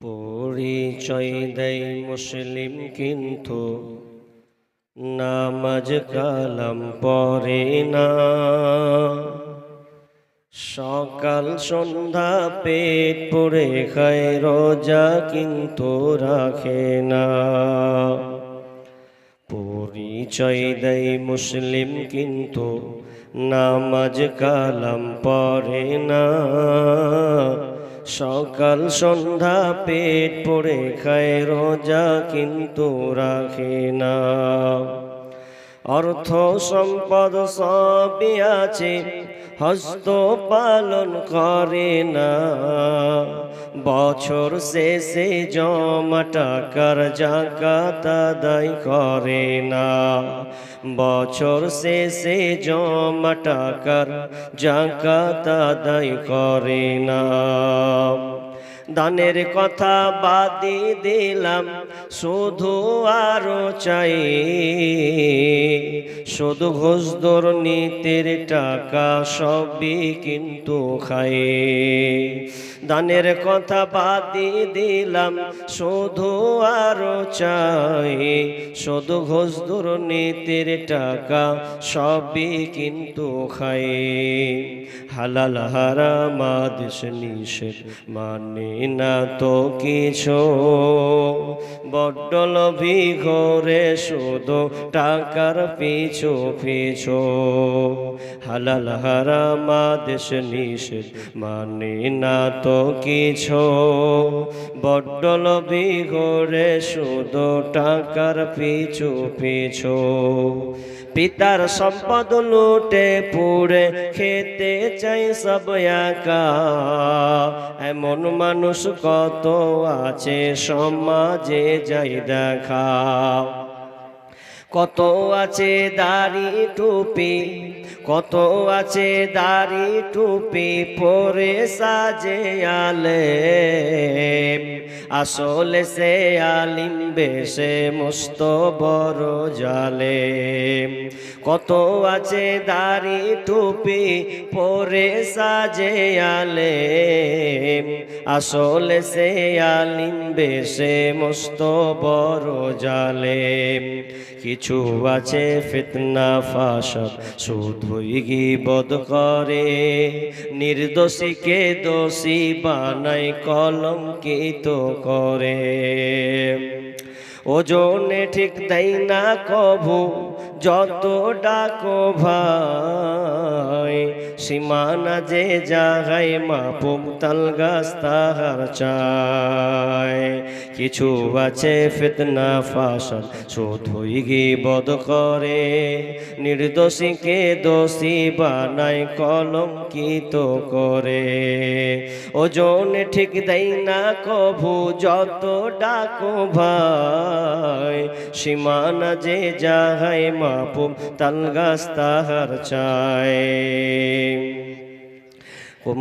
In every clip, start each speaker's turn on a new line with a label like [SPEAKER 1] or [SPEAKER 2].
[SPEAKER 1] পরিচয় দেয় মুসলিম কিন্তু নামাজ কালাম পড়ে না। সকাল সন্ধ্যা পেট পুরে খায়, রোজা কিন্তু রাখে না। পরিচয় দেয় মুসলিম কিন্তু নামাজ কালাম পড়ে না। সকাল সন্ধ্যা পেট পুরে খায়, রোজা কিন্তু রাখে না। অর্থ সম্পদ সবই আছে, হস্ত পালন করে না। বছর শেষে জমা টাকার যাকাত আদায় করে না। বছর শেষে জমা টাকার যাকাত আদায় করে না। দানের কথা বাদই দিলাম, শুধু আরো চাই। শুধু ঘুষ দুর্নীতির টাকা সবই কিন্তু খায়। দানের কথা বাদই দিলাম, শুধু আরো চাই। শুধু ঘুষ দুর্নীতির টাকা সবই কিন্তু খায়। হালাল হারাম আদেশ নিষেধ মানে না তো কিছু। বড্ড লোভী ঘরে শুধু টাকার পিছু পিছু। হালাল হারাম আদেশ নিষেধ মানে না তো কিছু। বড্ড লোভী ঘরে শুধু টাকার পিছু পিছু। পিতার সম্পদ লুটে পুড়ে খেতে চাই সব একা। এমন মানুষ কত আছে সমাজে যাই দেখা। কত আছে দাড়ি টুপি, কত আছে দাড়ি টুপি পরে সাজে আলেম। আসলে সে আলিম বেশে মস্ত বড় জালেম। কত আছে দাড়ি টুপি পরে সাজে আলেম। আসলে সে আলিম বেশে মস্ত বড় জালেম। কিছু আছে ফিতনা ফাসাদ শুধুই গীবত করে। নির্দোষীকে দোষী বানায় কলঙ্কিত করে। ওজনে ঠিক দেয় না কভু যত ডাকো ভাই। সীমানা যে জাগায় মাপুক তাল গাছ তাহার চায়। কিছু আছে ফিতনা ফাসাদ শুধুই গীবত করে। নির্দোষীকে দোষী বানায় কলঙ্কিত করে। ওজন ঠিক দেয় না কভু যত ডাকো ভাই। সীমানা যে জাগায় মাপুক তাল গাছ তাহার চায়।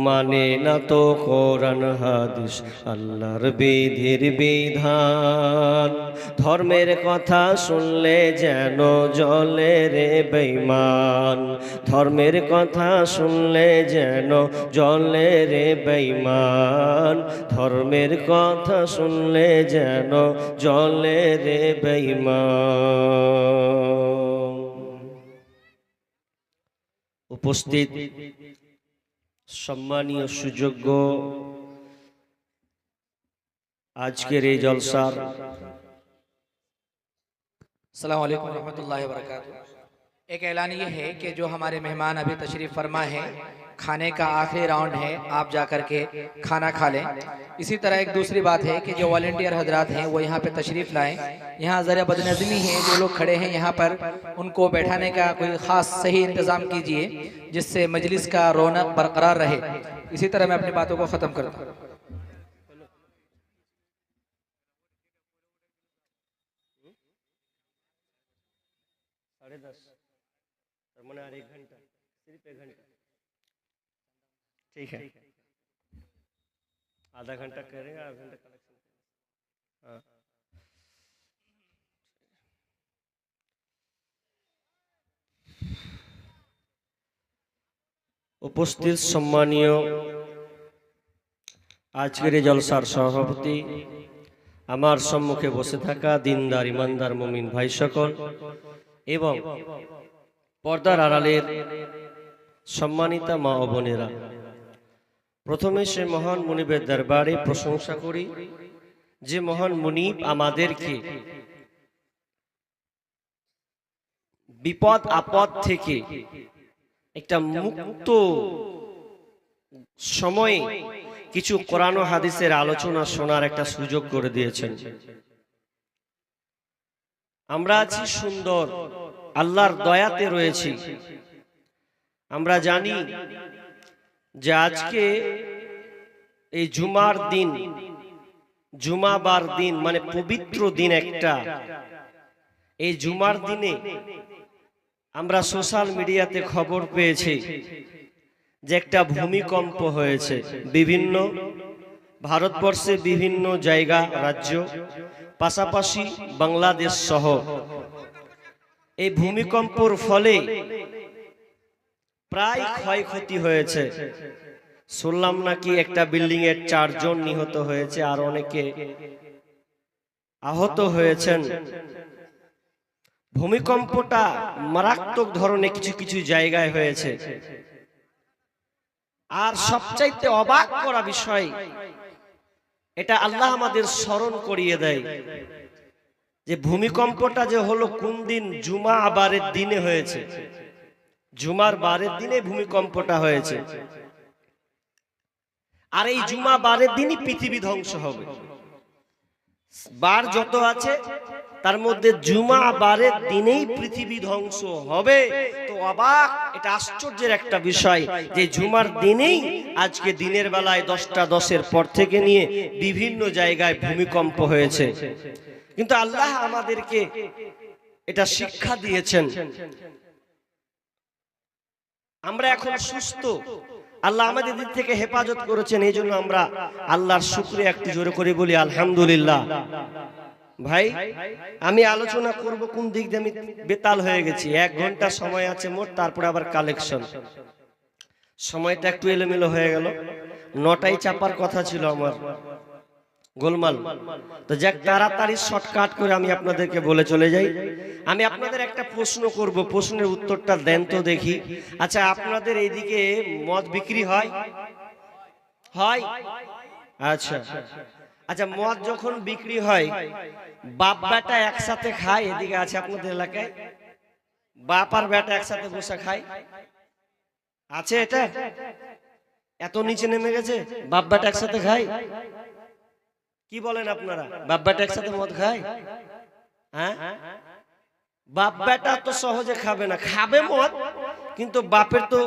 [SPEAKER 1] মানে না তো কোরআন হাদিস আল্লাহর বিধির বিধান। ধর্মের কথা শুনলে যেন জলে রে বেঈমান। ধর্মের কথা শুনলে যেন জলে রে বেঈমান। ধর্মের কথা শুনলে যেন জলে রে বেঈমান। উপস্থিত সম্মানীয় সুযোগ্য আজকের এই জলসার
[SPEAKER 2] अस्सलाम वालेकुम रहमतुल्लाहि व बरकातुहू। एक ऐलान ये है कि जो हमारे मेहमान अभी तशरीफ़ फरमा है, खाने का आखिरी राउंड है, आप जाकर के खाना खा लें। इसी तरह एक दूसरी बात है कि जो वॉलंटियर हजरात हैं वो यहाँ पे तशरीफ़ लाएं। यहाँ ज़रा बदनज़मी है, जो लोग खड़े हैं यहाँ पर उनको बैठाने का कोई ख़ास सही इंतज़ाम कीजिए जिससे मजलिस का रौनक बरकरार रहे। इसी तरह मैं अपनी बातों को ख़त्म करता हूँ।
[SPEAKER 1] मैंने 1 घंटा सिर्फ 1 घंटा ठीक है। आधा घंटा करेंगे, आधा घंटा कलेक्शन। हाँ, উপস্থিত সম্মানীয় আজকের এই জলসার সভাপতি, আমার সম্মুখে বসে থাকা দিনদার ইমানদার মুমিন ভাই সকল এবং পর্দার আড়ালের সম্মানিতা মা ও বোনেরা, প্রথমে সে মহান মুনিবের দরবারে প্রশংসা করি যে মহান মুনিব আমাদেরকে বিপদ আপদ থেকে একটা মুক্ত সময়ে কিছু কোরআন ও হাদিসের আলোচনা শোনার একটা সুযোগ করে দিয়েছেন। আমরা আছি সুন্দর, আল্লাহর দয়াতে রয়েছি। আমরা জানি যে আজকে এই জুমার দিন, জুমাবার দিন মানে পবিত্র দিন একটা। এই জুমার দিনে আমরা সোশ্যাল মিডিয়াতে খবর পেয়েছি যে একটা ভূমিকম্প হয়েছে বিভিন্ন ভারতবর্ষে বিভিন্ন জায়গা, রাজ্য, পাশাপাশি বাংলাদেশ সহ। এই ভূমিকম্পর ফলে প্রায় ক্ষয়ক্ষতি হয়েছে। শুনলাম নাকি একটা বিল্ডিং এর 4 জন নিহত হয়েছে, আর অনেকে আহত হয়েছেন। ভূমিকম্পটা মারাত্মক ধরনের কিছু কিছু জায়গায় হয়েছে। আর সবচাইতে অবাক করা বিষয়, এটা আল্লাহ আমাদের স্মরণ করিয়ে দেয় যে ভূমিকম্পটা যে হলো কোন দিন, জুমা বারের দিনে হয়েছে। জুমার বারের দিনে ভূমিকম্পটা হয়েছে। আর এই জুমা বারের দিনই পৃথিবী ধ্বংস হবে। বার যত আছে তার মধ্যে জুমা বারের দিনেই পৃথিবী ধ্বংস হবে। তো অবাক, এটা আশ্চর্যের একটা বিষয় যে জুমার দিনেই আজকে দিনের বেলায় 10টা 10-এর পর থেকে নিয়ে বিভিন্ন জায়গায় ভূমিকম্প হয়েছে। কিন্তু আল্লাহ আমাদেরকে এটা শিক্ষা দিয়েছেন। আমরা এখন সুস্থ, আল্লাহ আমাদের দিক থেকে হেফাজত করেছেন। এই জন্য আমরা আল্লাহর শুকরিয়া একটু জোরে করে বলি আলহামদুলিল্লাহ। ভাই, আমি আলোচনা করব কোন দিক দিয়ে, আমি বেতাল হয়ে গেছি। 1 ঘন্টা সময় আছে মোট, তারপরে আবার কালেকশন। সময়টা একটু এলোমেলো হয়ে গেল। 9টায় চাপার কথা ছিল আমার, গোলমাল। তো যাক, তাড়াতাড়ি শর্টকাট করে আমি আপনাদেরকে বলে চলে যাই। আমি আপনাদের একটা প্রশ্ন করব, প্রশ্নের উত্তরটা দেন তো দেখি। আচ্ছা, আপনাদের এইদিকে মদ বিক্রি হয়? হয়? আচ্ছা আচ্ছা, মদ যখন বিক্রি হয়, বাপ বেটা একসাথে খায়? এদিকে আছে আপনাদের এলাকায় বাপ আর বেটা একসাথে বসে খায়? আছে এটা? এত নিচে নেমে গেছে, বাপ বেটা একসাথে খায়? কি বলেন আপনারা, বাপ বেটা একসাথে মদ খায়? হ্যাঁ, বাপ বেটা তো সহজে খাবে না, খাবে মদ, কিন্তু বাপের তো,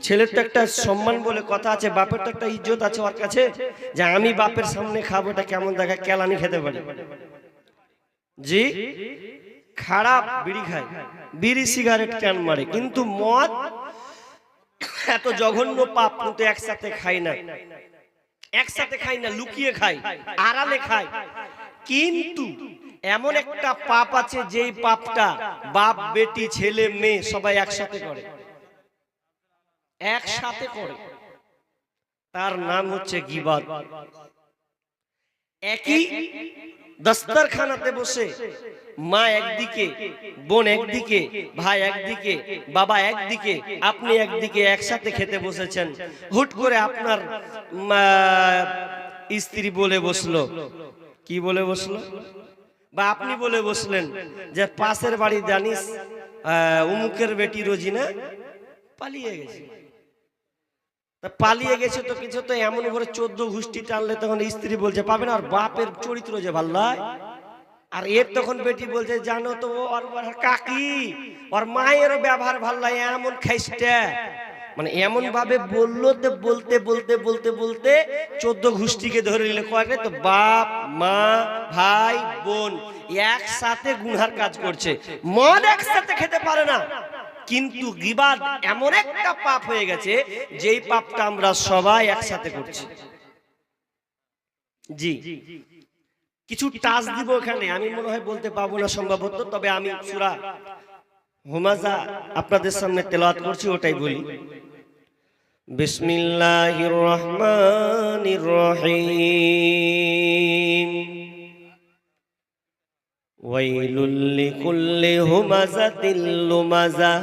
[SPEAKER 1] ছেলের তো একটা সম্মান বলে কথা আছে, বাপের তো একটা ইজ্জত আছে ওর কাছে, যে আমি বাপের সামনে খাবো। এটা কেমন দেখা, কেলানি খেতে পারে। জি, খারাপ বিড়ি খায়, বিড়ি সিগারেট টান মারে, কিন্তু মদ এত জঘন্য পাপ, কিন্তু একসাথে খাই না, একসাথে খাই না, লুকিয়ে খাই, আড়ালে খাই। কিন্তু এমন একটা পাপ আছে যেই পাপটা বাপ বেটি ছেলে মেয়ে সবাই একসাথে করে, একসাথে করে। তার নাম হচ্ছে গীবত। একই দস্তরখানাতে বসে মা একদিকে, বোন একদিকে, ভাই একদিকে, বাবা একদিকে, আপনি একদিকে একসাথে খেতে বসেছেন। হুট করে আপনার স্ত্রী বলে বসলো, কি বলে বসলো, বা আপনি বলে বসলেন যে পাশের বাড়ি জানিস উমুকের বেটি রোজিনা পালিয়ে গেছে। পালিয়ে গেছে তো কিছু তো এমন করে 14 ঘুষ্টি টানলে তখন স্ত্রী বলছে পাবে না, আর বাপের চরিত্র যে ভাল্লায়। আর এর তখন বেটি বলছে জানো তো ওর কাকি, ওর মায়েরও ব্যবহার ভাল্লায়, এমন খাইস্টা, মানে এমন ভাবে বললো। তো বলতে বলতে বলতে বলতে 14 ঘুষ্টিকে ধরে নিলে কয়েক, তো বাপ মা ভাই বোন একসাথে গুনহার কাজ করছে। মদ একসাথে খেতে পারে না, কিন্তু গীবত এমন একটা পাপ হয়ে গেছে যেই পাপটা আমরা সবাই একসাথে করছি। জি, কিছু টাচ দিব এখানে, আমি মনে হয় বলতে পাবো না সম্ভবত, তবে আমি সূরা হুমাজা আপনাদের সামনে তেলাওয়াত করছি, ওটাই বলি। বিসমিল্লাহির রহমানির রহিম ওয়াইলুল লিকুল্লি হুমাযাতিল লুমাযা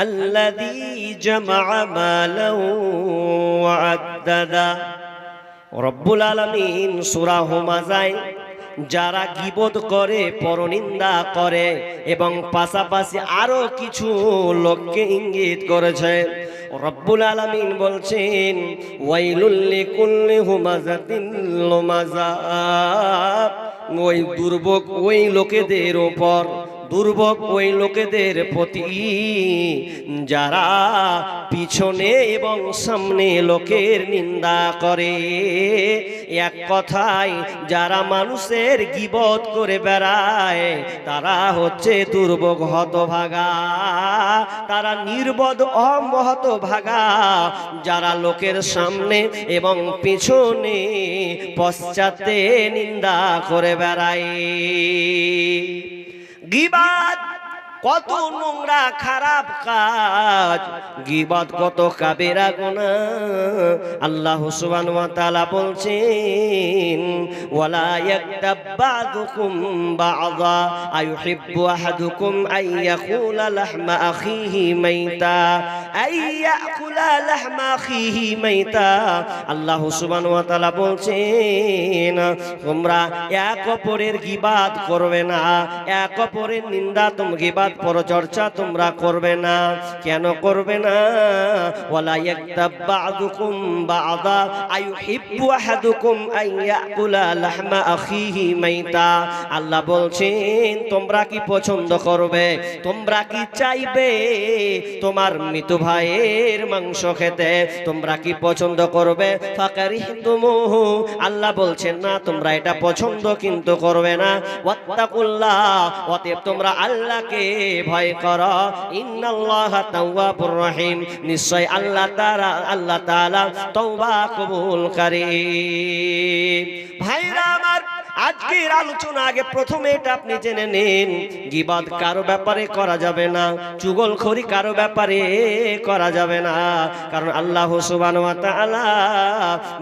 [SPEAKER 1] আল্লাযী জামা'a মালান ওয়া আদ্দাদা। রব্বুল আলামিন সূরা হুমাযায় যারা গীবত করে, পরনিন্দা করে এবং পাশাপাশি আরো কিছু লোককে ইঙ্গিত করেছে। রব্বুল আলামিন বলছেন ওয়াইলুল লিকুল্লি হুমাযাতিল লুমাযা, ওই দুর্ভোগ ওই লোকেদের উপর, দুর্ভোগ ওই লোকেদের প্রতি যারা পিছনে এবং সামনে লোকের নিন্দা করে। এক কথায় যারা মানুষের গীবত করে বেড়ায় তারা হচ্ছে দুর্ভোগ হতভাগা, তারা নির্বোধ হতভাগা, যারা লোকের সামনে এবং পিছনে পশ্চাতে নিন্দা করে বেড়ায়। গীবত কত নোংরা খারাপ কাজ, গীবত কত কাবেরা গুনাহ। আল্লাহ সুবহানাহু ওয়া তাআলা বলছেন ওয়ালা ইয়াকতাব বাযুকুম বাযা আইয়ুহিব্বু আহাদুকুম আইয়াকুলা লাহমা আখিহি মাইতা আইয়াকুলা লাহমা আখিহি মাইতা। আল্লাহ সুবহানাহু ওয়া তাআলা বলছেন তোমরা এক অপরের গীবত করবে না, এক অপরের নিন্দা গীবত পরচর্চা তোমরা করবে না। কেন করবে না? ওয়ালা ইয়াকতাব বাযুকুম বাযা আইয়ুহিব্বু আহাদুকুম আইয়াকুলা লাহমা আখিহি মাইতা। আল্লাহ বলছেন তোমরা কি পছন্দ করবে, তোমরা কি চাইবে তোমার মৃত ভাইয়ের মাংস খেতে? তোমরা কি পছন্দ করবে? ফাকারিহতুমুহু, আল্লাহ বলছেন না তোমরা এটা পছন্দ কিন্তু করবে না। ওয়াত্তাকুল্লাহ, অতএব তোমরা আল্লাহকে ভয় করো। ইন্নাল্লাহা তাওয়াবুর রহিম, নিশ্চয় আল্লাহ তাআলা তওবা কবুলকারী। ভাইরা আমার, আজকের আলোচনা আগে প্রথমে এটা আপনি জেনে নিন, গীবত কারো ব্যাপারে করা যাবে না, চুগলখড়ি কারো ব্যাপারে করা যাবে না। কারণ আল্লাহ সুবহানাহু ওয়া তাআলা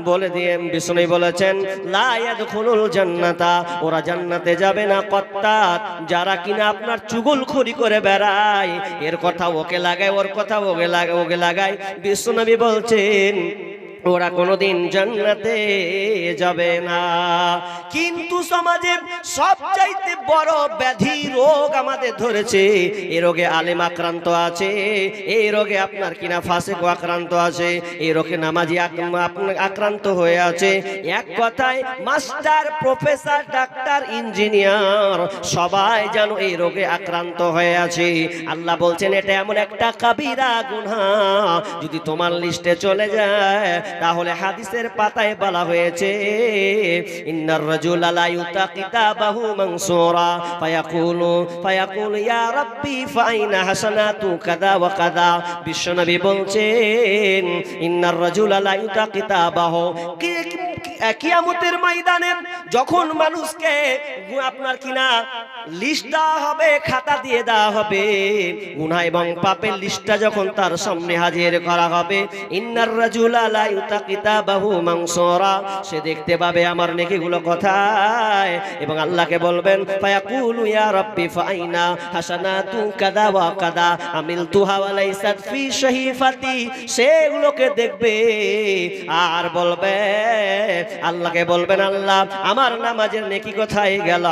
[SPEAKER 1] বলে দিয়ে বিষ্ণু বলেছেন লা ইয়াদখুলুল জান্নাতা, ওরা জান্নাতে যাবে না কত্তাত, যারা কিনা আপনার চুগলখড়ি করে বেড়ায়, এর কথা ওকে লাগায়, ওর কথা ওকে লাগায়। বিষ্ণু নবী বলছেন ওরা কোনোদিন জান্নাতে যাবে না। কিন্তু সমাজে সবচাইতে বড় ব্যাধি রোগ আমাদের ধরেছে, এই রোগে আলেম আক্রান্ত আছে, এই রোগে আপনার কিনা ফাসিক আক্রান্ত আছে, এই রোগে নামাজি আক্রান্ত হয়ে আছে। এক কথায় মাস্টার, প্রফেসর, ডাক্তার, ইঞ্জিনিয়ার সবাই যেন এই রোগে আক্রান্ত হয়ে আছে। আল্লাহ বলছেন এটা এমন একটা কাবিরা গুনাহ, যদি তোমার লিস্টে চলে যায় তাহলে হাদিসের পাতায় বলা হয়েছে ইন্নার রাজুলা লা ইউতা কিতাবাহু মানসুরা ফায়াকুলু ইয়া রাব্বি ফাইনা হাসানাতু কাযা ওয়া কাযা। বিশ্বনবী বলছেন ইন্নার রাজুলা লা ইউতা কিতাবাহু, কিয়ামতের ময়দানে যখন মানুষকে আপনার কিনা লিস্ট দেওয়া হবে, খাতা দিয়ে দেওয়া হবে, গুনাহ এবং পাপের লিস্টটা যখন তার সামনে হাজির করা হবে, ইন্নার রাজুলা লা ইউতা কিতাবাহু মানসুরা, সে দেখতে পাবে আমার নেকিগুলো কোথায়, এবং আল্লাহকে বলবেন ফায়াকুলু ইয়া রাব্বি ফাইনা হাসানাতু কাযা ওয়া কাযা আমিলতুহা ওয়া লাইসাত ফি শাহিফাতি, সেগুলোকে দেখবে আর বলবে, আল্লাহকে বলবেন আল্লাহ আমার নামাজের নেকি কোথায় গেল,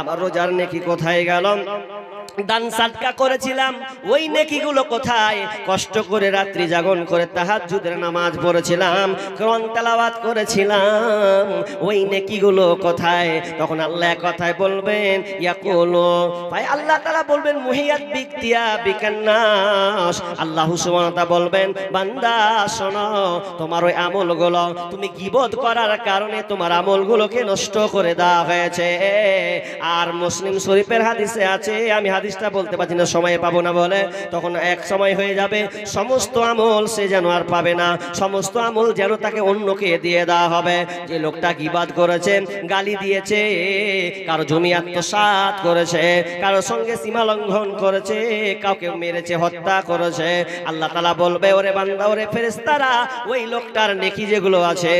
[SPEAKER 1] আমার রোজার নেকি কোথায় গেল, দান সাদকা করেছিলাম ওই নেকিগুলো কোথায়, কষ্ট করে রাত্রি জাগরণ করে তাহাজ্জুদের নামাজ পড়েছিলাম, কোরআন তেলাওয়াত করেছিলাম, ওই নেকিগুলো কোথায়? তখন আল্লাহ কথায় বলবেন ইয়াকুলু, ভাই আল্লাহ তাআলা বলবেন মুহিয়াত বিকতিয়া বিকান্নাস, আল্লাহ সুবহানাহু ওয়া তাআলা বলবেন বান্দা শোনো, তোমার ওই আমলগুলো তুমি গীবত করার কারণে তোমার আমলগুলোকে নষ্ট করে দেওয়া হয়েছে। আর মুসলিম শরীফের হাদিসে আছে, আমি হাদিসটা বলতে পারছি না, সময় পাবো না বলে। তখন এক সময় হয়ে যাবে সমস্ত আমল সে যেন আর পাবে না, সমস্ত আমল যেন তাকে অন্যকে দিয়ে দেওয়া হবে। যে লোকটা গীবাত করেছে, গালি দিয়েছে, কারো জমি আত্মসাৎ করেছে, কারো সঙ্গে সীমা লঙ্ঘন করেছে, কাউকে মেরেছে, হত্যা করেছে, আল্লাহ তাআলা বলবে ওরে বান্দা, ওরে ফেরেশতারা, ওই লোকটার নেকি যেগুলো আছে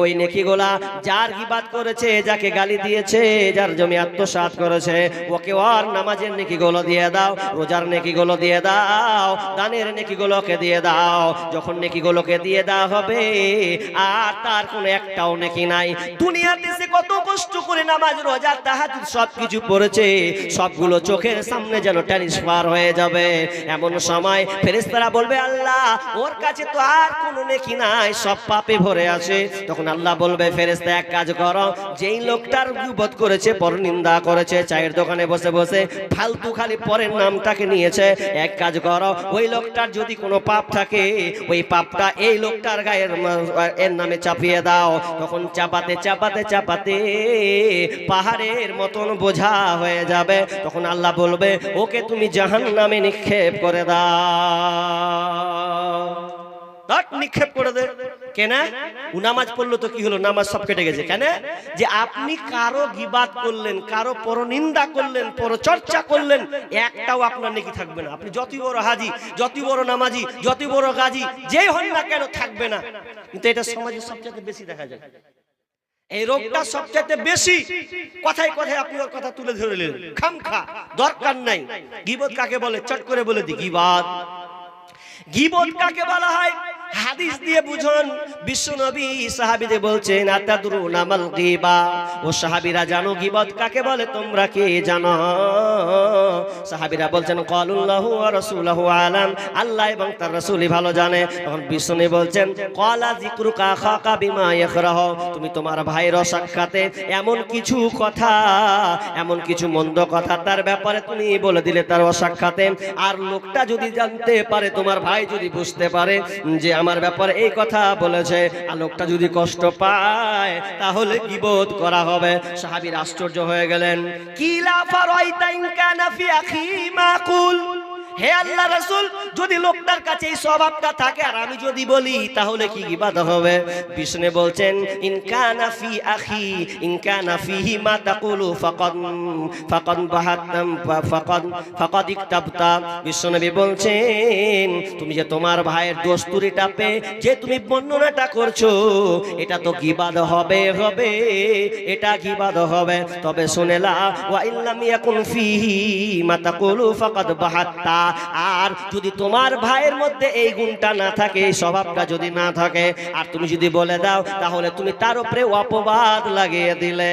[SPEAKER 1] ওই নেকিগুলা যার গীবাত করেছে, যাকে গালি দিয়েছে, যার জমি আত্মসাৎ করেছে, ওকে ওর নামাজের নেকিগুলো দিয়ে দাও, রোজার নেকিগুলো দিয়ে দাও, দানের নেকিগুলোকে দিয়ে দাও। যখন নেকিগুলোকে দিয়ে দেওয়া হবে আর তার কোনো একটাও নেকি নাই, দুনিয়াতে সে কত কষ্ট করে নামাজ রোজা তাহাজ্জুদ সবকিছু পড়েছে, সবগুলো চোখের সামনে যেন ট্রান্সফার হয়ে যাবে। এমন সময় ফেরেশতারা বলবে আল্লাহ ওর কাছে তো আর কোনো নেকি নাই, সব পাপে ভরে আছে। তখন আল্লাহ বলবে ফেরেশতা এক কাজ করো, যেই লোকটার গীবত করেছে, পরনিন্দা করেছে, চায়ের দোকানে বসে বসে ফালতু খালি পরের নামটাকে নিয়েছে, এক কাজ করো, ওই লোকটার যদি কোনো পাপ থাকে ওই পাপটা এই লোকটার গায়ের এর নামে চাপিয়ে দাও। তখন চাপাতে চাপাতে চাপাতে পাহাড়ের মতন বোঝা হয়ে যাবে। তখন আল্লাহ বলবে ওকে তুমি জাহান্নামে নিক্ষেপ করে দাও, নিক্ষেপ করে দে। কেন? ও নামাজ পড়লো তো কি হলো, নামাজ সব কেটে গেছে। কেন? যে আপনি কারো গীবাত করলেন, কারো পরনিন্দা করলেন, পরচর্চা করলেন, একটাও আপনার নেকি থাকবে না। আপনি যতই বড় হাজি, যতই বড় নামাজি, যতই বড় গাজী যেই হন না কেন, থাকবে না। কিন্তু এটা সমাজে সবচেয়ে বেশি দেখা যায়, এই রোগটা সবচেয়ে বেশি। কথায় কথায় আপনি ওর কথা তুলে ধরলেন, খামখা দরকার নাই। গীবত কাকে বলে চট করে বলে দি, গীবত গীবত কাকে বলা হয় হাদিস দিয়ে বুঝুন। বিশ্বনবী সাহাবীদের বলছেন আতাদরুনা মাল গীবা, ও সাহাবীরা জানো গীবত কাকে বলে, তোমরা কে জানো? সাহাবীরা বলছেন ক্বালুল্লাহু ওয়া রাসূলুহু আলাম, আল্লাহ এবং তার রাসূলই ভালো জানে। তখন বিশ্বনবী বলছেন ক্বালা যিকরুকা খাকা বিমা ইয়াকরাহ, তুমি তোমার ভাইয়ের সাক্ষাতে এমন কিছু কথা, এমন কিছু মন্দ কথা তার ব্যাপারে তুমি বলে দিলে তার সাক্ষাতে, আর লোকটা যদি জানতে পারে, তোমার ভাই যদি বুঝতে পারে যে আমার ব্যাপারে এই কথা বলেছে, আর লোকটা যদি কষ্ট পায়, তাহলে গীবত করা হবে। সাহাবীরা আশ্চর্য হয়ে গেলেন, কিলা ফারাইতা ইন কানা ফি আখি মাকুল, হে আল্লাহ রাসূল, যদি লোকটার কাছে এই স্বভাবটা থাকে আর আমি যদি বলি, তাহলে কি গীবত হবে? বিষ্ণু বলছেন ইন কানা ফি আখি, ইন কানা ফিহি মা তাকুলু ফাকাদ বাহাতাম ফাকাদ ইকতাবতা। বিষ্ণু বলছেন তুমি যে তোমার ভাইয়ের দোস্তুরিটা পে যে তুমি বর্ণনাটা করছো, এটা তো গীবত হবে, এটা গীবত হবে। তবে শুনেলা ওয়া ইল্লাম ইয়াকুন ফিহি মা তাকুলু ফাকাদ বাহাতা, আর যদি তোমার ভাইয়ের মধ্যে এই গুণটা না থাকে, এই স্বভাবটা যদি না থাকে, আর তুমি যদি বলে দাও, তাহলে তুমি তার উপরে অপবাদ লাগিয়ে দিলে।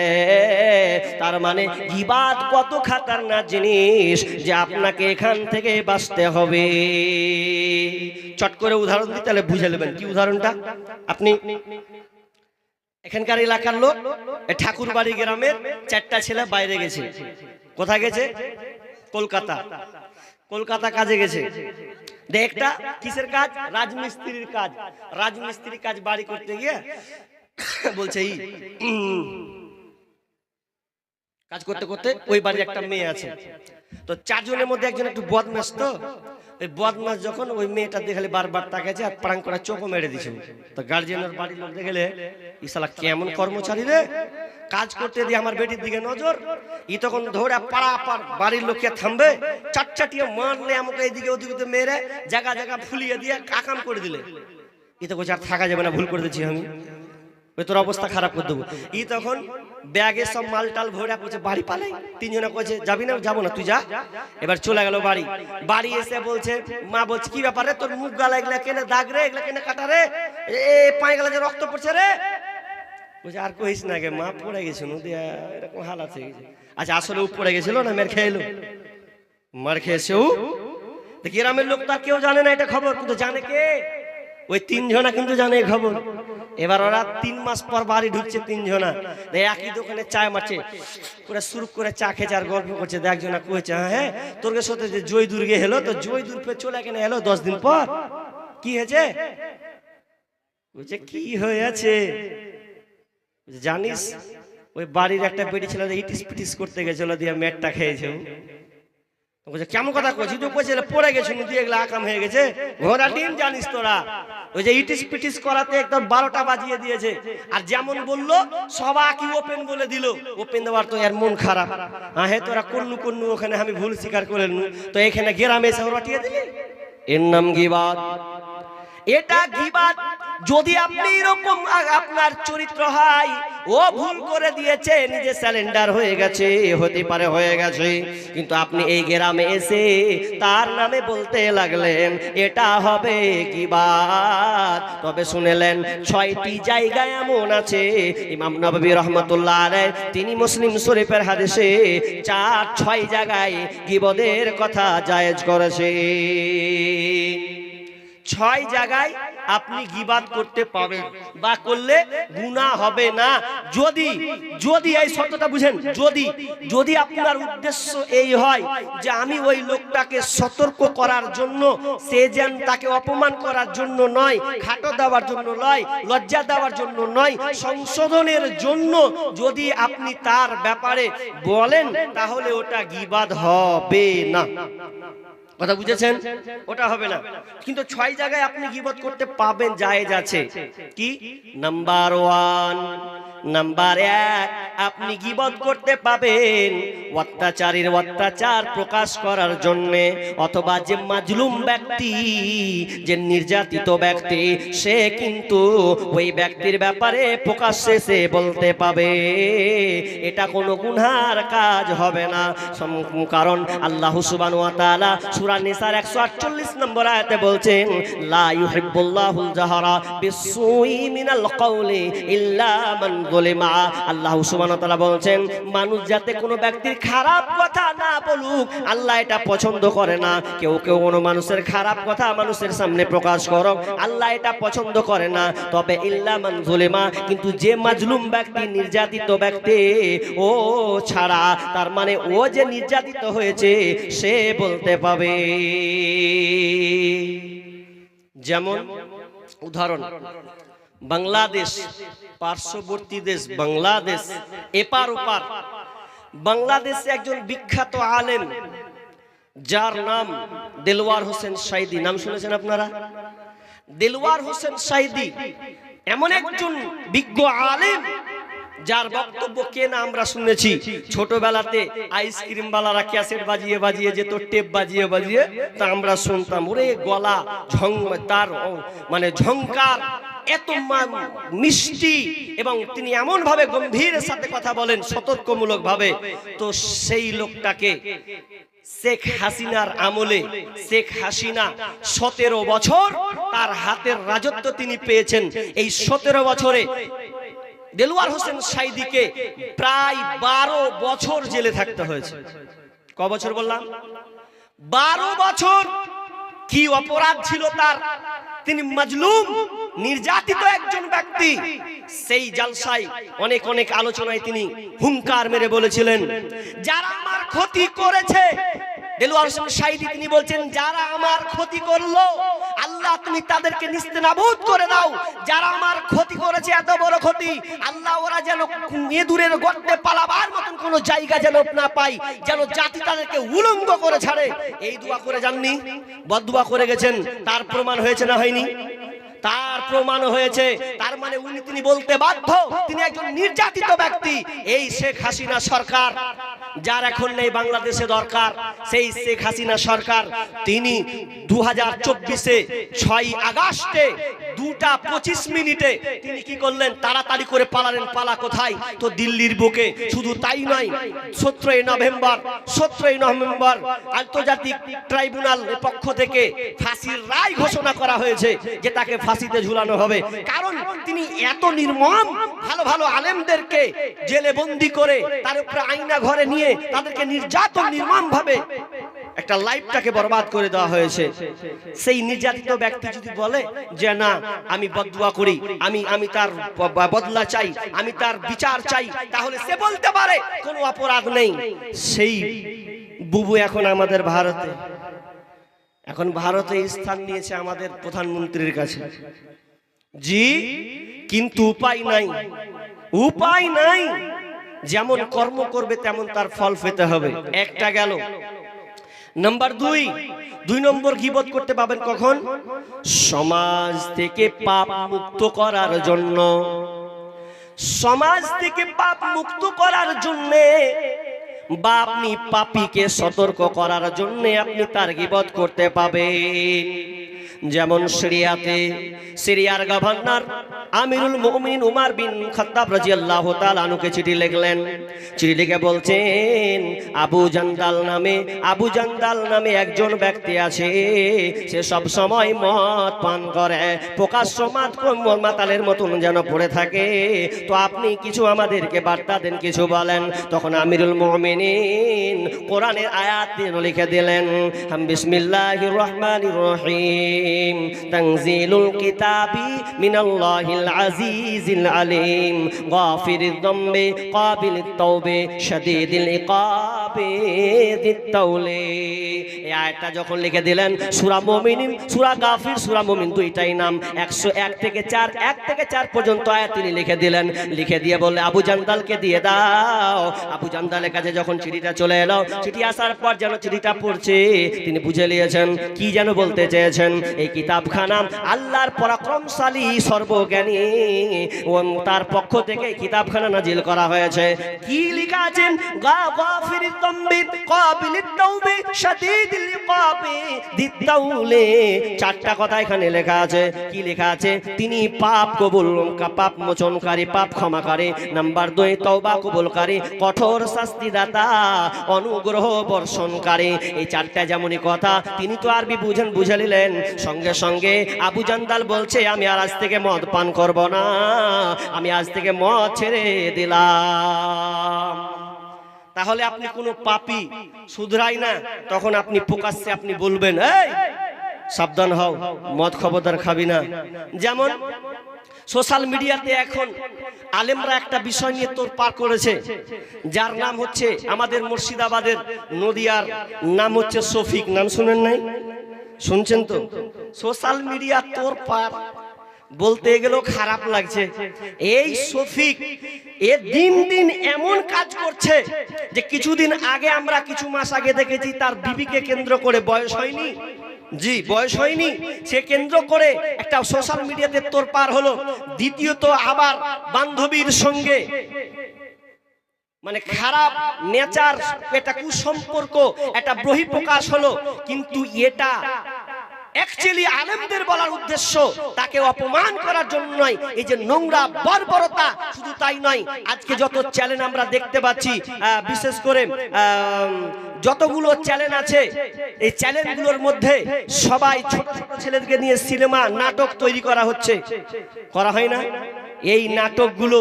[SPEAKER 1] তার মানে গীবত কত খাতারনাক জিনিস যে আপনাকে এখান থেকে বাঁচতে হবে। চট করে উদাহরণ দিতে তাহলে বুঝে নেবেন। কি উদাহরণটা? আপনি এখানকার এলাকার লোক, ঠাকুরবাড়ি গ্রামের 4টা ছেলে বাইরে গেছে। কোথায় গেছে? কলকাতা। কলকাতা কাজে গেছে। একটা কিসের কাজ? রাজমিস্ত্রির কাজ। রাজমিস্ত্রির কাজ বাড়ি করতে গিয়ে বলছে কাজ করতে করতে ওই বাড়ির একটা মেয়ে আছে, তো 4 জনের মধ্যে একজন একটু বদমাশ, তো ওই বদমাশ যখন ওই মেয়েটা দেখলে বারবার তাকাইছে আর প্রাণ করা চোখও মেরে দিছে। তো গার্জিয়ানের বাড়ির লোক দেখলে ই শালা কেমন কর্মচারী রে, কাজ করতে দিয়ে আমার বেটির দিকে নজর। ই তখন ধরে পাড়াপাড় বাড়ির লোককে থামবে, চাটচাটিয়ে মারলে আমাকে এইদিকে ওদিকে মেরে জায়গা জায়গা ফুলিয়ে দিয়ে কাকাম করে দিলে। ই তো আর থাকা যাবে না, ভুল করে দিচ্ছি আমি, ওই তোর অবস্থা খারাপ করে দেবো। ই তখন ব্যাগে সব মাল টাল ভরে করছে বাড়ি পালাই। 3 জনে কয়েছে যাবি না? যাবো না, তুই যা। এবার চলে গেল বাড়ি। বাড়ি এসে বলছে, মা বলছে কি ব্যাপারে তোর মুখ গালা এগুলা কেনে দাগ রে, এগুলা কেনে কাটা রে, এ পায়ে গেলা যে রক্ত পড়ছে রে। বলছে আর কইস না গে মা, পড়ে গেছিল, এরকম হালাত হয়ে গেছে। আচ্ছা আসলে ও পড়ে গেছিল না মের খেয়ে এলো? মার খেয়েছে ও। গ্রামের লোক তার কেউ জানে না এটা খবর, কিন্তু জানে কে? ওই 3 জনা কিন্তু জানে এই খবর। এবার ওরা 3 মাস পর বাড়ি ঢুকছে 3 জনা, একই দোকানে চা মারছে, পুরো সুরুক করে চা খেছে আর গল্প করছে। একজনা কইছে হ্যাঁ তোর সাথে যে জয় দুর্গে এলো, তো জয় দুর্গে চলে কেন এলো 10 দিন পর? কি হয়েছে? বলছে কি হয়েছে জানিস? ওই বাড়ির একটা বেটি ছিল ইটিস পিটিস করতে গেছিল, দিয়ে মেটটা খেয়েছে। বলছে কেমন কথা কইছিস? তো কইছে পড়ে গেছে নদী, এগুলা আকাম হয়ে গেছে, ঘোড়া ডিম জানিস তোরা। ওই যে ইটিস পিটিস করাতে একদম 12টা বাজিয়ে দিয়েছে। আর যেমন বললো সবাইকে ওপেন বলে দিল, ওপেন দেওয়ার তো এর মন খারাপ। হ্যাঁ তোরা কন্নু কন্নু ওখানে আমি ভুল স্বীকার করে নু, তো এখানে গ্রামে এসে রটিয়ে দিলি, এর নাম গীবাত। এটা গীবাত। যদি আপনি এরকম আপনার চরিত্র হয়, ও ভুল করে দিয়েছে, নিজে স্যালেন্ডার হয়ে গেছে, হতে পারে হয়ে গেছে, কিন্তু আপনি এই গ্রামে এসে তার নামে বলতে লাগলেন, এটা হবে গীবাত। তবে শুনেলেন 6টি জায়গায় এমন আছে, ইমাম নববী রাহমাতুল্লাহ আলাইহি তিনি মুসলিম শরীফের হাদিসে 4-6 জায়গায় গীবতের কথা জায়েজ করেছে। 6 জায়গায় আপনি গীবাত করতে পাবেন, বা করলে গুনাহ হবে না। যদি এই শর্তটা বুঝেন, যদি আপনার উদ্দেশ্য এই হয় যে আমি ওই লোকটাকে সতর্ক করার জন্য, সে যেন তাকে অপমান করার জন্য নয়, খাটো দেওয়ার জন্য নয়, লজ্জা দেওয়ার জন্য নয়, সংশোধনের জন্য যদি আপনি তার ব্যাপারে বলেন, তাহলে ওটা গীবাত হবে না। কথা বুঝেছেন? ওটা হবে না। কিন্তু 6 জায়গায় আপনি গীবত করতে পাবেন, জায়েজ আছে। কি? নাম্বার 1, নাম্বার 1, আপনি গীবত করতে পাবেন অত্যাচারীর অত্যাচার প্রকাশ করার জন্য, অথবা যে মাজলুম ব্যক্তি, যে নির্যাতিত ব্যক্তি, সে কিন্তু ওই ব্যক্তির ব্যাপারে প্রকাশ্যে সে বলতে পাবে, এটা কোনো গুনার কাজ হবে না। কারণ আল্লাহ সুবহানাহু ওয়া তাআলা সূরা নিসার 148 নম্বর আয়াতে বলছেন, লা ইউহিব্বুল্লাহুল জাহরা বিসসুই মিনাল কওলি ইল্লা মান যুলিমা। আল্লাহ সুবহানাহু ওয়া তাআলা বলছেন, মানুষ যাতে কোনো ব্যক্তির খারাপ কথা না বলুক, আল্লাহ এটা পছন্দ করে না। কেউ কোনো মানুষের খারাপ কথা মানুষের সামনে প্রকাশ করো, আল্লাহ এটা পছন্দ করে না। তবে ইল্লা মান যুলিমা, কিন্তু যে মাজলুম ব্যক্তি, নির্যাতিত ব্যক্তি, ও ছাড়া, তার মানে ও যে নির্যাতিত হয়েছে সে বলতে পাবে। যেমন উদাহরণ, বাংলাদেশ, পার্শ্ববর্তী দেশ বাংলাদেশ, এপার ওপার বাংলাদেশে একজন বিখ্যাত আলেম, যার নাম দেলওয়ার হোসেন সাইদি। নাম শুনেছেন আপনারা? দেলওয়ার হোসেন সাইদি এমন একজন বিজ্ঞ আলেম, যার বক্তব্য কে না আমরা শুনেছি। ছোটবেলাতে আইসক্রিম বালারা ক্যাসেট বাজিয়ে বাজিয়ে যেত, টেপ বাজিয়ে বাজিয়ে, তা আমরা শুনতাম, ওরে গলা তার মানে ঝংকার এত মিষ্টি, এবং তিনি এমন ভাবে গম্ভীর সাথে কথা বলেন, সতর্কমূলক ভাবে। তো সেই লোকটাকে শেখ হাসিনার আমলে, শেখ হাসিনা 17 বছর তার হাতের রাজত্ব তিনি পেয়েছেন। এই 17 বছরে দেলওয়ার হোসেন সাইদিকে প্রায় 12 বছর জেলে থাকতে হয়েছে। ক বছর বললাম? 12 বছর। কি অপরাধ ছিল তার? তিনি মাজলুম, নির্যাতিত একজন ব্যক্তি। সেই জালসায় অনেক আলোচনায় তিনি হুঙ্কার মেরে বলেছিলেন, যারা আমার ক্ষতি করেছে, দেলওয়ার হোসেন সাইদি তিনি বলছেন, যারা আমার ক্ষতি করলো, আল্লাহ তুমি তাদেরকে নিস্তেনাবুদ করে দাও। যারা আমার ক্ষতি করেছে, এত বড় ক্ষতি, আল্লাহ ওরা যেন ইঁদুরের গর্তে পালাবার মতন কোনো জায়গা যেন না পায়, যেন জাতি তাদেরকে উলঙ্গ করে ছাড়ে। এই দোয়া করে যাননি, বদদোয়া করে গেছেন। তার প্রমাণ হয়েছে না হয়নি? তার প্রমাণ হয়েছে। তার মানে তিনি বলতে বাধ্য, তিনি একজন নির্যাতিত ব্যক্তি। এই শেখ হাসিনা সরকার, যার এখন নেই বাংলাদেশে দরকার, সেই শেখ হাসিনা সরকার তিনি 2024-এ 6 আগস্টে 2:25 তিনি কি করলেন? তাড়াতাড়ি করে পালালেন। পালা কোথায়? তো দিল্লির বুকে। শুধু তাই নয়, 17 নভেম্বর আন্তর্জাতিক ট্রাইব্যুনালের পক্ষ থেকে ফাঁসির রায় ঘোষণা করা হয়েছে, যে তাকে ফাঁসিতে ঝুলানো হবে। কারণ তিনি এত নির্মম, ভালো ভালো আলেমদেরকে জেলে বন্দি করে, তার উপরে আয়না ঘরে নিয়ে তাদেরকে নির্যাতন নির্মম ভাবে একটা লাইফটাকে বরবাদ করে দেওয়া হয়েছে। সেই নির্যাতিত ব্যক্তি যদি বলে যে না, আমি বদদুয়া করি, আমি তার বদলা চাই, আমি তার বিচার চাই, তাহলে সে বলতে পারে কোনো অপরাধ নেই। সেই বুবু এখন আমাদের ভারতে, এখন ভারতে স্থান নিয়েছে আমাদের প্রধানমন্ত্রীর কাছে। জি, কিন্তু উপায় নাই। যেমন কর্ম করবে তেমন তার ফল পেতে হবে। একটা গেল। নাম্বার দুই নম্বর গীবত করতে পাবেন কখন? সমাজ থেকে পাপ মুক্ত করার জন্য। সমাজ থেকে পাপ মুক্ত করার জন্য বা আপনি পাপীকে সতর্ক করার জন্য আপনি তার গীবত করতে পাবেন। যেমন সিরিয়ার গভর্নর আমিরুল মুমিনিন উমর বিন খাত্তাব রাদিয়াল্লাহু তাআলা আনহুকে চিঠি লিখলেন। চিঠি লিখে বলছেন, আবু জান্দাল নামে একজন ব্যক্তি আছে, সে সব সময় মদ পান করে, প্রকাশ্য মাতালের মতন যেন পড়ে থাকে। তো আপনি কিছু আমাদেরকে বার্তা দেন, কিছু বলেন। তখন আমিরুল মুমিনিন কোরআনের আয়াত লিখে দিলেন, বিসমিল্লাহির রহমানির রহিম, তানজিলুল কিতাবি মিনাল্লাহিল আজিজিল আলিম, গাফিরিদ যামবি কাবিলিত তাওবে শাদীদিল ইকাবি যিত তাওলি। এই আয়াতটা যখন লিখে দিলেন, সূরা মুমিনিন, সূরা গাফির, সূরা মুমিন দুইটাই নাম, 101 থেকে 4 পর্যন্ত আয়াত তিনি লিখে দিলেন। লিখে দিয়ে বললে, আবু জান্দালকে দিয়ে দাও। আবু জান্দালের কাছে যখন চিঠিটা চলে এলো, চিঠি আসার পর যেন চিঠিটা পড়ছে, তিনি বুঝে নিয়েছেন কি যেন বলতে চেয়েছেন। এই কিতাবখানা আল্লাহর পরাক্রমশালী সর্বজ্ঞানী ও তার পক্ষ থেকে কিতাবখানা নাজিল করা হয়েছে। কি লেখা আছেন? গাফিরিত যামবি কাবিলিত তাওবে শাদীদিল ইকাবি যিত তাওলি। 4টা কথা এখানে লেখা আছে। কি লেখা আছে? তিনি পাপ পাপ মোচনকারী, পাপ ক্ষমাকারী। নাম্বার 2, তওবা কবুলকারী, কঠোর শাস্তিদাতা, অনুগ্রহ বর্ষণকারী। এই 4টা যেমনই কথা, তিনি তো আরবি বুঝে নিলেন। সঙ্গে সঙ্গে আবু জান্দাল বলছে, আমি আর আজ থেকে মদ পান করব না, আমি আজ থেকে মদ ছেড়ে দিলাম। তাহলে আপনি কোনো পাপী শুধরাই না, তখন আপনি প্রকাশ্যে আপনি বলবেন, এই সাবধান হও, মদ খবরদার খাবি না। যেমন সোশ্যাল মিডিয়াতে এখন আলেমরা একটা বিষয় নিয়ে তোড়পাড় করেছে, যার নাম হচ্ছে, আমাদের মুর্শিদাবাদের নদিয়ার নাম হচ্ছে শফিক। নাম শুনেন নাই? শুনছেন তো? সোশ্যাল মিডিয়া তোড়পাড় বলতে গেলেও খারাপ লাগছে। এই শফিক দিন দিন এমন কাজ করছে যে কিছুদিন আগে আমরা কিছু মাস আগে দেখেছি তার বিবিকে কেন্দ্র করে, বয়স হয়নি, জি বয়স হয়নি, সে কেন্দ্র করে একটা সোশ্যাল মিডিয়াতে তোড়পাড় হলো। দ্বিতীয়ত আবার বান্ধবীর সঙ্গে মানে খারাপ নেচার, এটা কুসম্পর্ক, এটা বহিঃপ্রকাশ হলো। কিন্তু এটা অ্যাকচুয়ালি আলেমদের বলার উদ্দেশ্য তাকে অপমান করার জন্য নয়। এই যে নোংরা বর্বরতা, শুধু তাই নয়, আজকে যত চ্যানেল আমরা দেখতে পাচ্ছি, বিশেষ করে যতগুলো চ্যানেল আছে, এই চ্যানেলগুলোর মধ্যে সবাই ছোট ছোট ছেলেদেরকে নিয়ে সিনেমা নাটক তৈরি করা হচ্ছে, করা হয় না? এই নাটকগুলো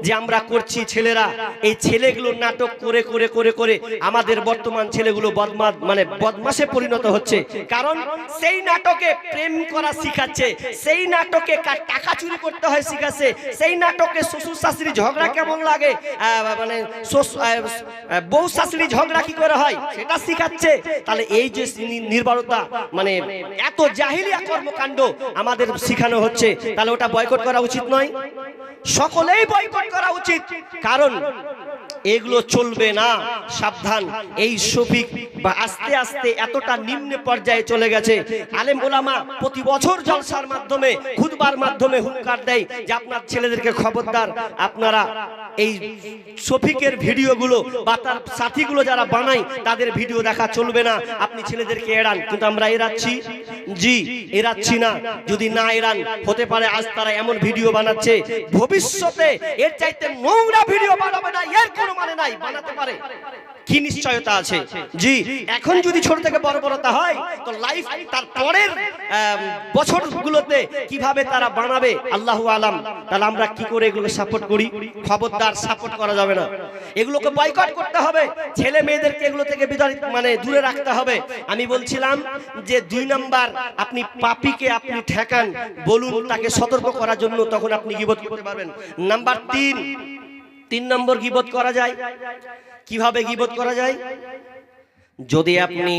[SPEAKER 1] যে আমরা করছি ছেলেরা, এই ছেলেগুলো নাটক করে করে করে করে আমাদের বর্তমান ছেলেগুলো বদমাশে পরিণত হচ্ছে। কারণ সেই নাটকে প্রেম করা শিখাচ্ছে, সেই নাটকে টাকা চুরি করতে হয় শিখাচ্ছে, সেই নাটকে শ্বশুর শাশুড়ি ঝগড়া কেমন লাগে, মানে বউ শাশুড়ি ঝগড়া কি করে হয় সেটা শিখাচ্ছে। তাহলে এই যে নির্ভরতা, মানে এত জাহিলিয়া কর্মকাণ্ড আমাদের শিখানো হচ্ছে, তাহলে ওটা বয়কট করা উচিত নয়? সকলেই বয়কট করা উচিত, কারণ এগুলো চলবে না। সাবধান, এই শফিক বা আস্তে আস্তে এতটা নিম্ন পর্যায়ে চলে গেছে। আলেম ওলামা প্রতি বছর জলসার মাধ্যমে, খুতবার মাধ্যমে হুঙ্কার দেয় যে আপনার ছেলেদেরকে খবরদার, আপনারা এই শফিকের ভিডিওগুলো বা তার সাথীগুলো যারা বানায় তাদের ভিডিও দেখা চলবে না, আপনি ছেলেদেরকে এড়ান। কিন্তু আমরা এড়াচ্ছি? জি এড়াচ্ছি না। যদি না এড়ান, হতে পারে আজ তারা এমন ভিডিও বানাচ্ছে, ভবিষ্যতে এর চাইতে নোংরা ভিডিও বানাবে না, এর কোনো মানে নাই, বানাতে পারে। কি নিশ্চয়তা আছে? জি এখন যদি ছোট থেকে বর্বরতা হয়, তো লাইফ তার পরের বছরগুলোতে কিভাবে তারা বানাবে আল্লাহু আলাম। তাহলে আমরা কি করে এগুলো সাপোর্ট করি? খবরদার, সাপোর্ট করা যাবে না, এগুলোকে বয়কট করতে হবে। ছেলে মেয়েদেরকে এগুলো থেকে দূরে রাখতে হবে। আমি বলছিলাম যে 2 নাম্বার, আপনি পাপীকে আপনি ঠেকান, বলুন তাকে সতর্ক করার জন্য, তখন আপনি গীবত করতে পারবেন। নাম্বার 3 নম্বর গীবত করা যায়। কিভাবে গীবত করা যায়? যদি আপনি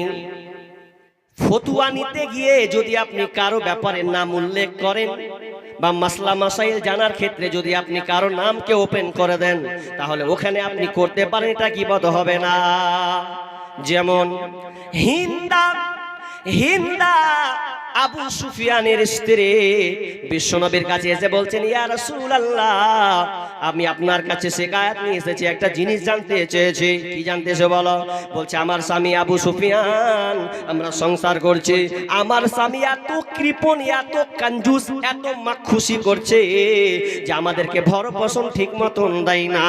[SPEAKER 1] ফতুয়া নিতে গিয়ে যদি আপনি কারো ব্যাপারে নাম উল্লেখ করেন, বা মাসলা মাসাইল জানার ক্ষেত্রে যদি আপনি কারো নামকে ওপেন করে দেন, তাহলে ওখানে আপনি করতে পারেন, এটা গীবত হবে না। যেমন হিন্দা হিন্দা আবু সুফিয়ানের স্ত্রী বিশ্বনবীর কাছে এসে বলছেন, ইয়া রাসূলুল্লাহ, আমি আপনার কাছে শিকায়াত নিয়ে এসেছি, একটা জিনিস জানতে চেয়েছি। কি জানতে এসে বলো? বলছে, আমার স্বামী আবু সুফিয়ান, আমরা সংসার করছি, আমার স্বামী এত কৃপণ, এত কঞ্জুস, এত মাখুশি করছে যে আমাদেরকে ভরণ-পোষণ ঠিক মতন দেয় না,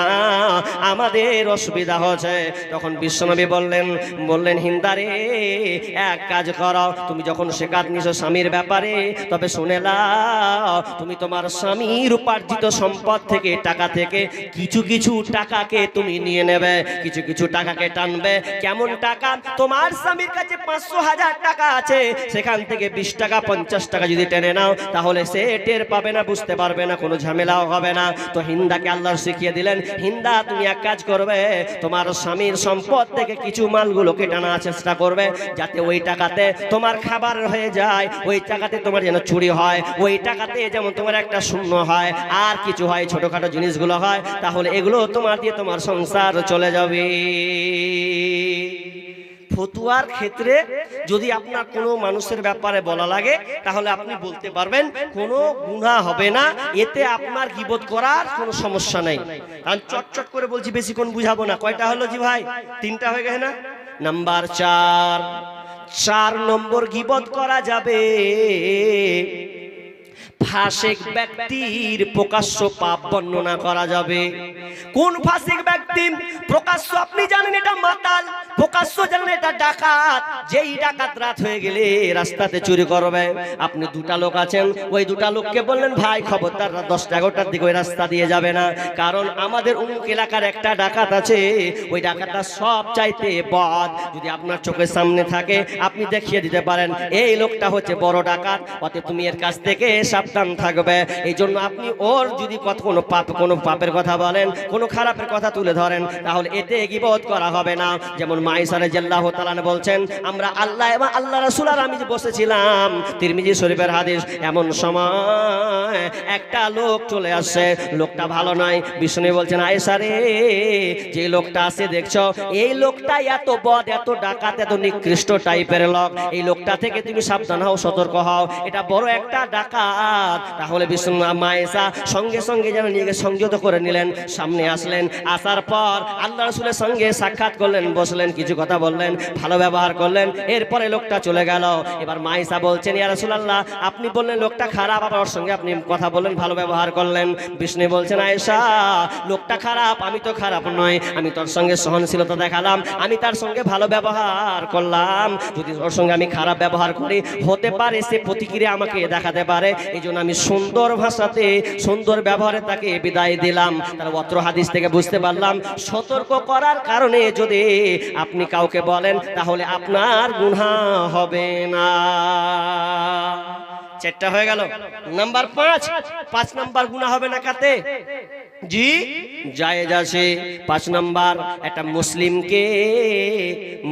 [SPEAKER 1] আমাদের অসুবিধা হচ্ছে। তখন বিশ্বনবী বললেন হিন্দারে, এক কাজ করো, তুমি যখন শিকায়াত নিছো স্বামীর ব্যাপারে, তবে শুনে নাও, তুমি তোমার স্বামীর উপার্জিত সম্পদ থেকে, টাকা থেকে কিছু কিছু টাকাকে তুমি নিয়ে নেবে, কিছু কিছু টাকাকে টানবে। কেমন টাকা? তোমার স্বামীর কাছে 500,000 টাকা আছে, সেখান থেকে 20 টাকা 50 টাকা যদি টেনে নাও, তাহলে সে টের পাবে না, বুঝতে পারবে না, কোনো ঝামেলাও হবে না। তো হিন্দাকে আল্লাহ শিখিয়ে দিলেন, হিন্দা তুমি এক কাজ করবে, তোমার স্বামীর সম্পদ থেকে কিছু মালগুলোকে টানার চেষ্টা করবে, যাতে ওই টাকাতে তোমার খাবার হয়ে যায়, ওই টাকাতে তোমার যেন চুরি হয়, ওই টাকাতে যেমন তোমার একটা শূন্য হয়, আর কিছু হয় ছোটখাটো জিনিসগুলো হয়, তাহলে এগুলো তোমার দিয়ে তোমার সংসার চলে যাবে। ফতুয়ার ক্ষেত্রে যদি আপনার কোনো মানুষের ব্যাপারে বলা লাগে, তাহলে আপনি বলতে পারবেন, কোনো গুনাহ হবে না, এতে আপনার গীবত করার কোনো সমস্যা নেই। কারণ চটচট করে বলছি, বেশিক্ষণ বুঝাবো না। কয়টা হলো জি ভাই? 3টা হয়ে গেছে না? নাম্বার 4 নম্বর গীবত করা যাবে ফাসিক ব্যক্তির প্রকাশ্য পাপ বর্ণনা করা যাবে। কোন ফাসিক ব্যক্তি? প্রকাশ্য আপনি জানেন এটা মাতাল, প্রকাশ্য জানেন এটা ডাকাত। যেই ডাকাত রাত হয়ে গেলে রাস্তাতে চুরি করবে, আপনি 2টা লোক আছেন, ওই 2টা লোককে বললেন, ভাই খবরদার 10টা-11টার দিকে ওই রাস্তা দিয়ে যাবে না, কারণ আমাদের অমুক এলাকার একটা ডাকাত আছে, ওই ডাকাতটা সব চাইতে বদ। যদি আপনার চোখের সামনে থাকে, আপনি দেখিয়ে দিতে পারেন এই লোকটা হচ্ছে বড় ডাকাত, অতএব তুমি এর কাছ থেকে সাবধান থাকবে। এই জন্য আপনি ওর যদি কোনো পাপের কথা বলেন, কোনো খারাপের কথা তুলে ধরেন, তাহলে এতে গীবত করা হবে না। যেমন মাইসা রাদিয়াল্লাহু তাআলা বলছেন, আমরা আল্লাহ এবং আল্লাহ রাসূল আর আমি যে বসেছিলাম, তিরমিজি শরীফের হাদিস, এমন সময় একটা লোক চলে আসছে, লোকটা ভালো নয়। বিষ্ণু বলছেন, আয়েশা রে, যে লোকটা আছে দেখছো, এই লোকটা এত বদ, এত ডাকাত, এত নিকৃষ্ট টাইপের লোক, এই লোকটা থেকে তুমি সাবধান হও, সতর্ক হও, এটা বড় একটা ডাকাত। তাহলে বিষ্ণু মায়েশা সঙ্গে সঙ্গে যেন নিজেকে সংযত করে নিলেন, সামনে আসলেন, আসার পর আল্লাহ রাসূলের সঙ্গে সাক্ষাৎ করলেন, বসলেন, কিছু কথা বললেন, ভালো ব্যবহার করলেন, এরপরে লোকটা চলে গেল। এবার মায়েশা বলছেন, ইয়া রাসূলুল্লাহ, আপনি বললেন লোকটা খারাপ, আবার ওর সঙ্গে আপনি কথা বললেন, ভালো ব্যবহার করলেন। বিষ্ণু বলছেন, আয়েশা, লোকটা খারাপ, আমি তো খারাপ নয়, আমি তোর সঙ্গে সহনশীলতা দেখালাম, আমি তার সঙ্গে ভালো ব্যবহার করলাম। যদি ওর সঙ্গে আমি খারাপ ব্যবহার করি, হতে পারে সে প্রতিক্রিয়া আমাকে দেখাতে পারে, এই জন্য আমি সুন্দর ভাষাতে, সুন্দর ব্যবহারে তাকে বিদায় দিলাম। তার অত্র হাদিস থেকে বুঝতে পারলাম, সতর্ক করার কারণে যদি আপনি কাউকে বলেন, তাহলে আপনার গুনাহ হবে না। 4টা হয়ে গেল। নাম্বার 5 নাম্বার গুনাহ হবে না কাতে? জি, জায়েজ আছে। 5 নাম্বার, একটা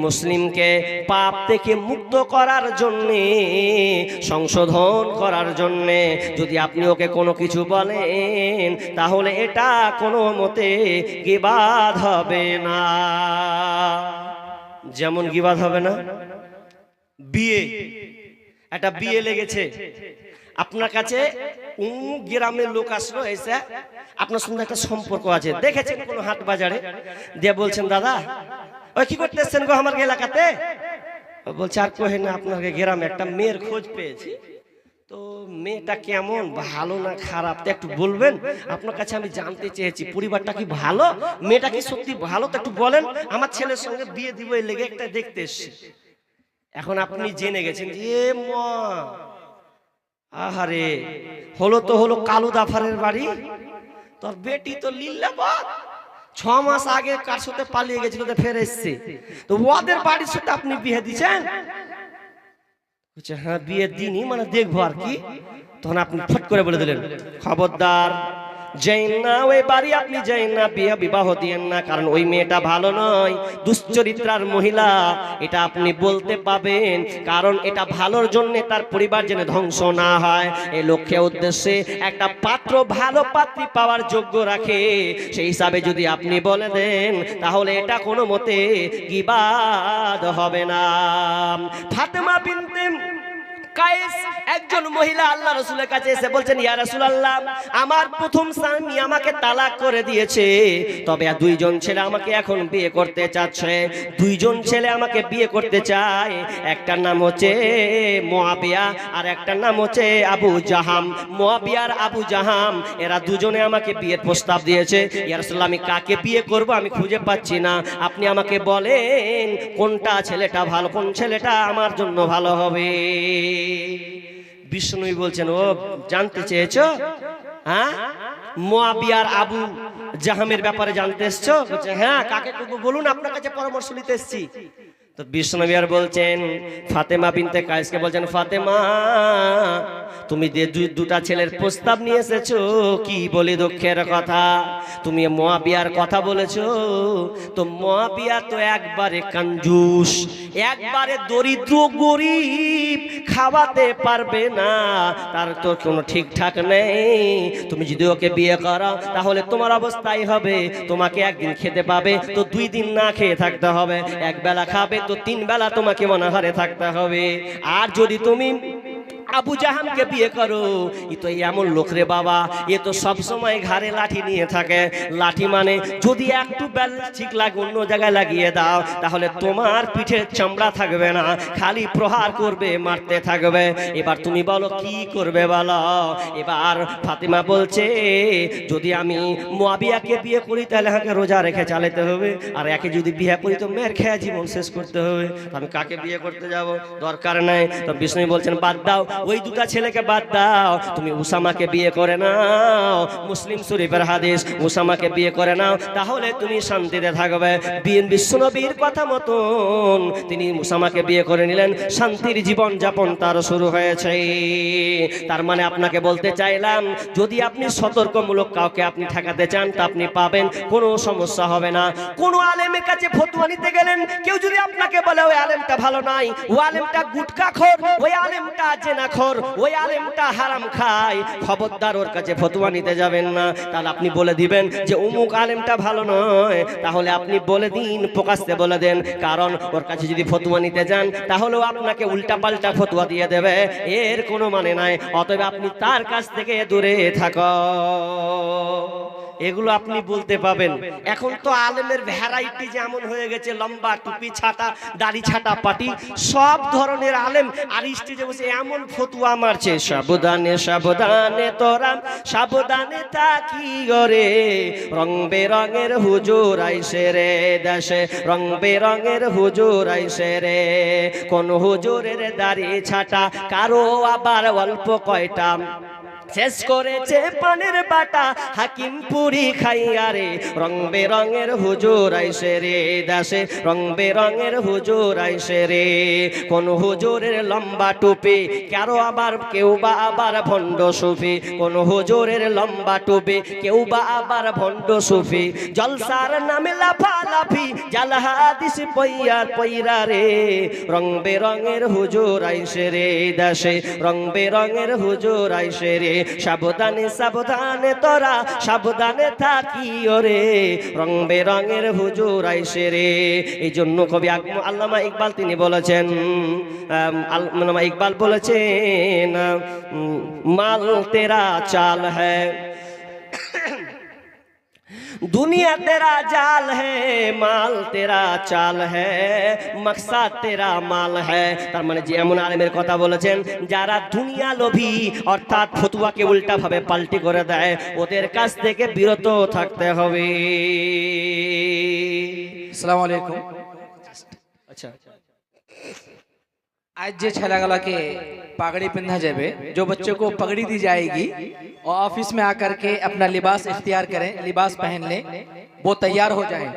[SPEAKER 1] মুসলিমকে পাপ থেকে মুক্ত করার জন্যে, সংশোধন করার জন্যে যদি আপনি ওকে কোনো কিছু বলেন, তাহলে এটা কোনো মতে গীবাত হবে না। যেমন গীবাত হবে না, একটা বিয়ে লেগেছে, আপনার কাছে অমুক গ্রামের লোক আসলো, এসে আপনার সঙ্গে একটা সম্পর্ক আছে, দেখেছেন কোনো হাট বাজারে, দিয়ে বলছেন, দাদা ওই কি করতেছেন গো আমার এলাকাতে? বলছে, আর কহে না, আপনার গ্রামে একটা মেয়ের খোঁজ পেয়েছি, তো মেয়েটা কেমন, ভালো না খারাপ, তো একটু বলবেন? আপনার কাছে আমি জানতে চেয়েছি, পরিবারটা কি ভালো, মেয়েটা কি সত্যি ভালো, তো একটু বলেন, আমার ছেলের সঙ্গে বিয়ে দিব, এই লেগে একটা দেখতে এসছি। এখন আপনি জেনে গেছেন, এ মা, আহারে, হলো কালু দাফারের বাড়ি, তোর বেটি তো লিল্লাবাদ, 6 মাস আগে কার সাথে পালিয়ে গেছিল, তো ফের এসছে, তো ওদের বাড়ির সাথে আপনি বিয়ে দিচ্ছেন? হ্যাঁ, বিয়ে দিনই, মানে দেখবো আর কি। তখন আপনি ফট করে বলে দিলেন, খবরদার, যাইন না ওই বাড়ি, আপনি যাইন না, বিবাহ দিয়েন না, কারণ ওই মেয়েটা ভালো নয়, দুশ্চরিত্রার মহিলা। এটা আপনি বলতে পাবেন, কারণ এটা ভালোর জন্য, তার পরিবার যেন ধ্বংস না হয়, এই লক্ষ্যে উদ্দেশ্যে একটা পাত্র ভালো পাত্রী পাওয়ার যোগ্য রাখে, সেই হিসাবে যদি আপনি বলে দেন তাহলে এটা কোনো মতে গীবাত হবে না। ফাতেমা বিনতে কায়েস একজন মহিলা আল্লাহ রাসূলের কাছে এসে বলছেন, ইয়া রাসূলুল্লাহ, আমার প্রথম স্বামী আমাকে তালাক করে দিয়েছে, তবে দুইজন ছেলে আমাকে এখন বিয়ে করতে চাচ্ছে। দুইজন ছেলে আমাকে বিয়ে করতে চায়, একটার নাম হচ্ছে মুয়াবিয়া আর একটার নাম হচ্ছে আবু জাহাম। মুয়াবিয়া আর আবু জাহাম এরা দুজনে আমাকে বিয়ের প্রস্তাব দিয়েছে। ইয়া রাসূলুল্লাহ, আমি কাকে বিয়ে করব আমি খুঁজে পাচ্ছি না, আপনি আমাকে বলেন কোনটা ছেলেটা ভালো, কোন ছেলেটা আমার জন্য ভালো হবে। বিষ্ণু বলছেন, ও জানতে চেয়েছো? হ্যাঁ, মুয়াবিয়ার আবু জাহামের ব্যাপারে জানতে এসছো? বলছে হ্যাঁ, কাকে করবো বলুন, আপনার কাছে পরামর্শ নিতে এসেছি। তো বিষ্ণু বলছেন ফাতেমা বিনতে কায়েসকে বলছেন, ফাতেমা তুমি যে দুটা ছেলের প্রস্তাব নিয়ে এসেছো, কি বলি দুঃখের কথা, তুমি মুয়াবিয়ার কথা বলেছো, তো মুয়াবিয়া তো একবারে কঞ্জুস, একবারে দরিদ্র গরিব, খাওয়াতে পারবে না, তার তো কোনো ঠিকঠাক নেই। তুমি যদি ওকে বিয়ে করো তাহলে তোমার অবস্থাই হবে, তোমাকে একদিন খেতে পাবে তো 2 দিন না খেয়ে থাকতে হবে, এক বেলা খাবে তো 3 বেলা তোমাকে অনাহারে থাকতে হবে। আর যদি তুমি আবু জাহামকে বিয়ে করো, এ তো এমন লোক রে বাবা, এ তো সব সময় ঘাড়ে লাঠি নিয়ে থাকে। লাঠি মানে যদি একটু ব্যালেন্স ঠিক লাগে অন্য জায়গায় লাগিয়ে দাও তাহলে তোমার পিঠের চামড়া থাকবে না, খালি প্রহার করবে, মারতে থাকবে। এবার তুমি বলো কি করবে বলো। এবার ফাতেমা বলছে, যদি আমি মুয়াবিয়াকে বিয়ে করি তাহলে আমাকে রোজা রেখে চালাতে হবে, আর একে যদি বিয়ে করি তো মেয়ের খেয়া জীবন শেষ করতে হবে, আমি কাকে বিয়ে করতে যাব, দরকার নাই। তো বিষ্ণু বলছেন, বাদ দাও, ওই দুটা ছেলেকে বাদ দাও, তুমি উসামাকে বিয়ে করে নাও, মুসলিম শরীফের হাদিস, উসামাকে বিয়ে করে নাও, তাহলে তুমি শান্তিতে থাকবে। বিশ্বনবীর কথা মতন তিনি উসামাকে বিয়ে করে নিলেন, শান্তির জীবন যাপন তার শুরু হয়েছে। তার মানে আপনাকে বলতে চাইলাম, যদি আপনি সতর্কমূলক কাউকে আপনি ঠেকাতে চান তা আপনি পাবেন, কোনো সমস্যা হবে না। কোন আলেমের কাছে ফতোয়া নিতে গেলেন, কেউ যদি আপনাকে বলে ওই আলেমটা ভালো নাই, ওই আলেমটা গুটখাখোর, ওই আলেমটা জেনাখোর, ওই আলেমটা হারাম খায়, খবরদার ওর কাছে ফতোয়া নিতে যাবেন না। তাহলে আপনি বলে দিবেন যে অমুক আলেমটা ভালো নয়, তাহলে আপনি বলে দিন, প্রকাশ্যে বলে দেন, কারণ ওর কাছে যদি ফতোয়া নিতে যান তাহলেও আপনাকে উল্টা পাল্টা ফতোয়া দিয়ে দেবে, এর কোনো মানে নাই। অতএব আপনি তার কাছ থেকে দূরে থাকো। এগুলো আপনি বলতে পাবেন। এখন তো আলেমের ভ্যারাইটি যেমন হয়ে গেছে, লম্বা টুপি ছাটা, দাড়ি ছাটা পাটি, সব ধরনের আলেম আর স্টেজে বসে এমন ফতুয়া মারছে, সাবধানে সাবধানে তোরা সাবধানে থাকি গরে, রং বেরঙের হুজুর আইসে রে দেশে, রং বেরঙের হুজুর আইসে রে, কোন হুজুরের দাড়ি ছাটা, কারো আবার অল্প কয়টা, শেষ করেছে পানের বাটা, হাকিম পুরি খাইয়া রে, রং বেরঙের হুজুর আইসে রে দেশে, রং বেরঙের হুজুর আইসে রে, কোন হুজুরের লম্বা টুপি, কারো আবার কেউ বা আবার ভণ্ড সুফি, কোন হুজুরের লম্বা টুপি, কেউ বা আবার ভণ্ড সুফি, জলসার নামে লাফালাফি, জাল হাদিস পইয়ার পইরা রে, রং বেরঙের হুজুর আইসে রে দেশে, রং বেরঙের হুজুর আইসে রে, সাবধানে সাবধানে তোরা সাবধানে থাকি ওরে, রং বেরঙের হুজুর আইসে রে। এই জন্য কবি আল্লামা ইকবাল তিনি বলেছেন, আল্লামা ইকবাল বলেছেন, মাল তেরা চাল হ্যায়, दुनिया तेरा जाल है, माल तेरा चाल है, मकसद तेरा माल है। তার মানে যে এমন আলেমের কথা বলেছেন যারা দুনিয়া লোভী, অর্থাৎ ফতোয়াকে উল্টা ভাবে পাল্টি করে দেয়, ওদের কাছ থেকে বিরত থাকতে হবে।
[SPEAKER 2] अस्सलाम वालेकुम।
[SPEAKER 1] আচ্ছা,
[SPEAKER 2] आज जे छलागला के पगड़ी पिंधा जाए, जो बच्चों को पगड़ी दी जाएगी और ऑफिस में आकर के अपना लिबास इख्तियार करें, लिबास पहन लें, वो तैयार हो जाए,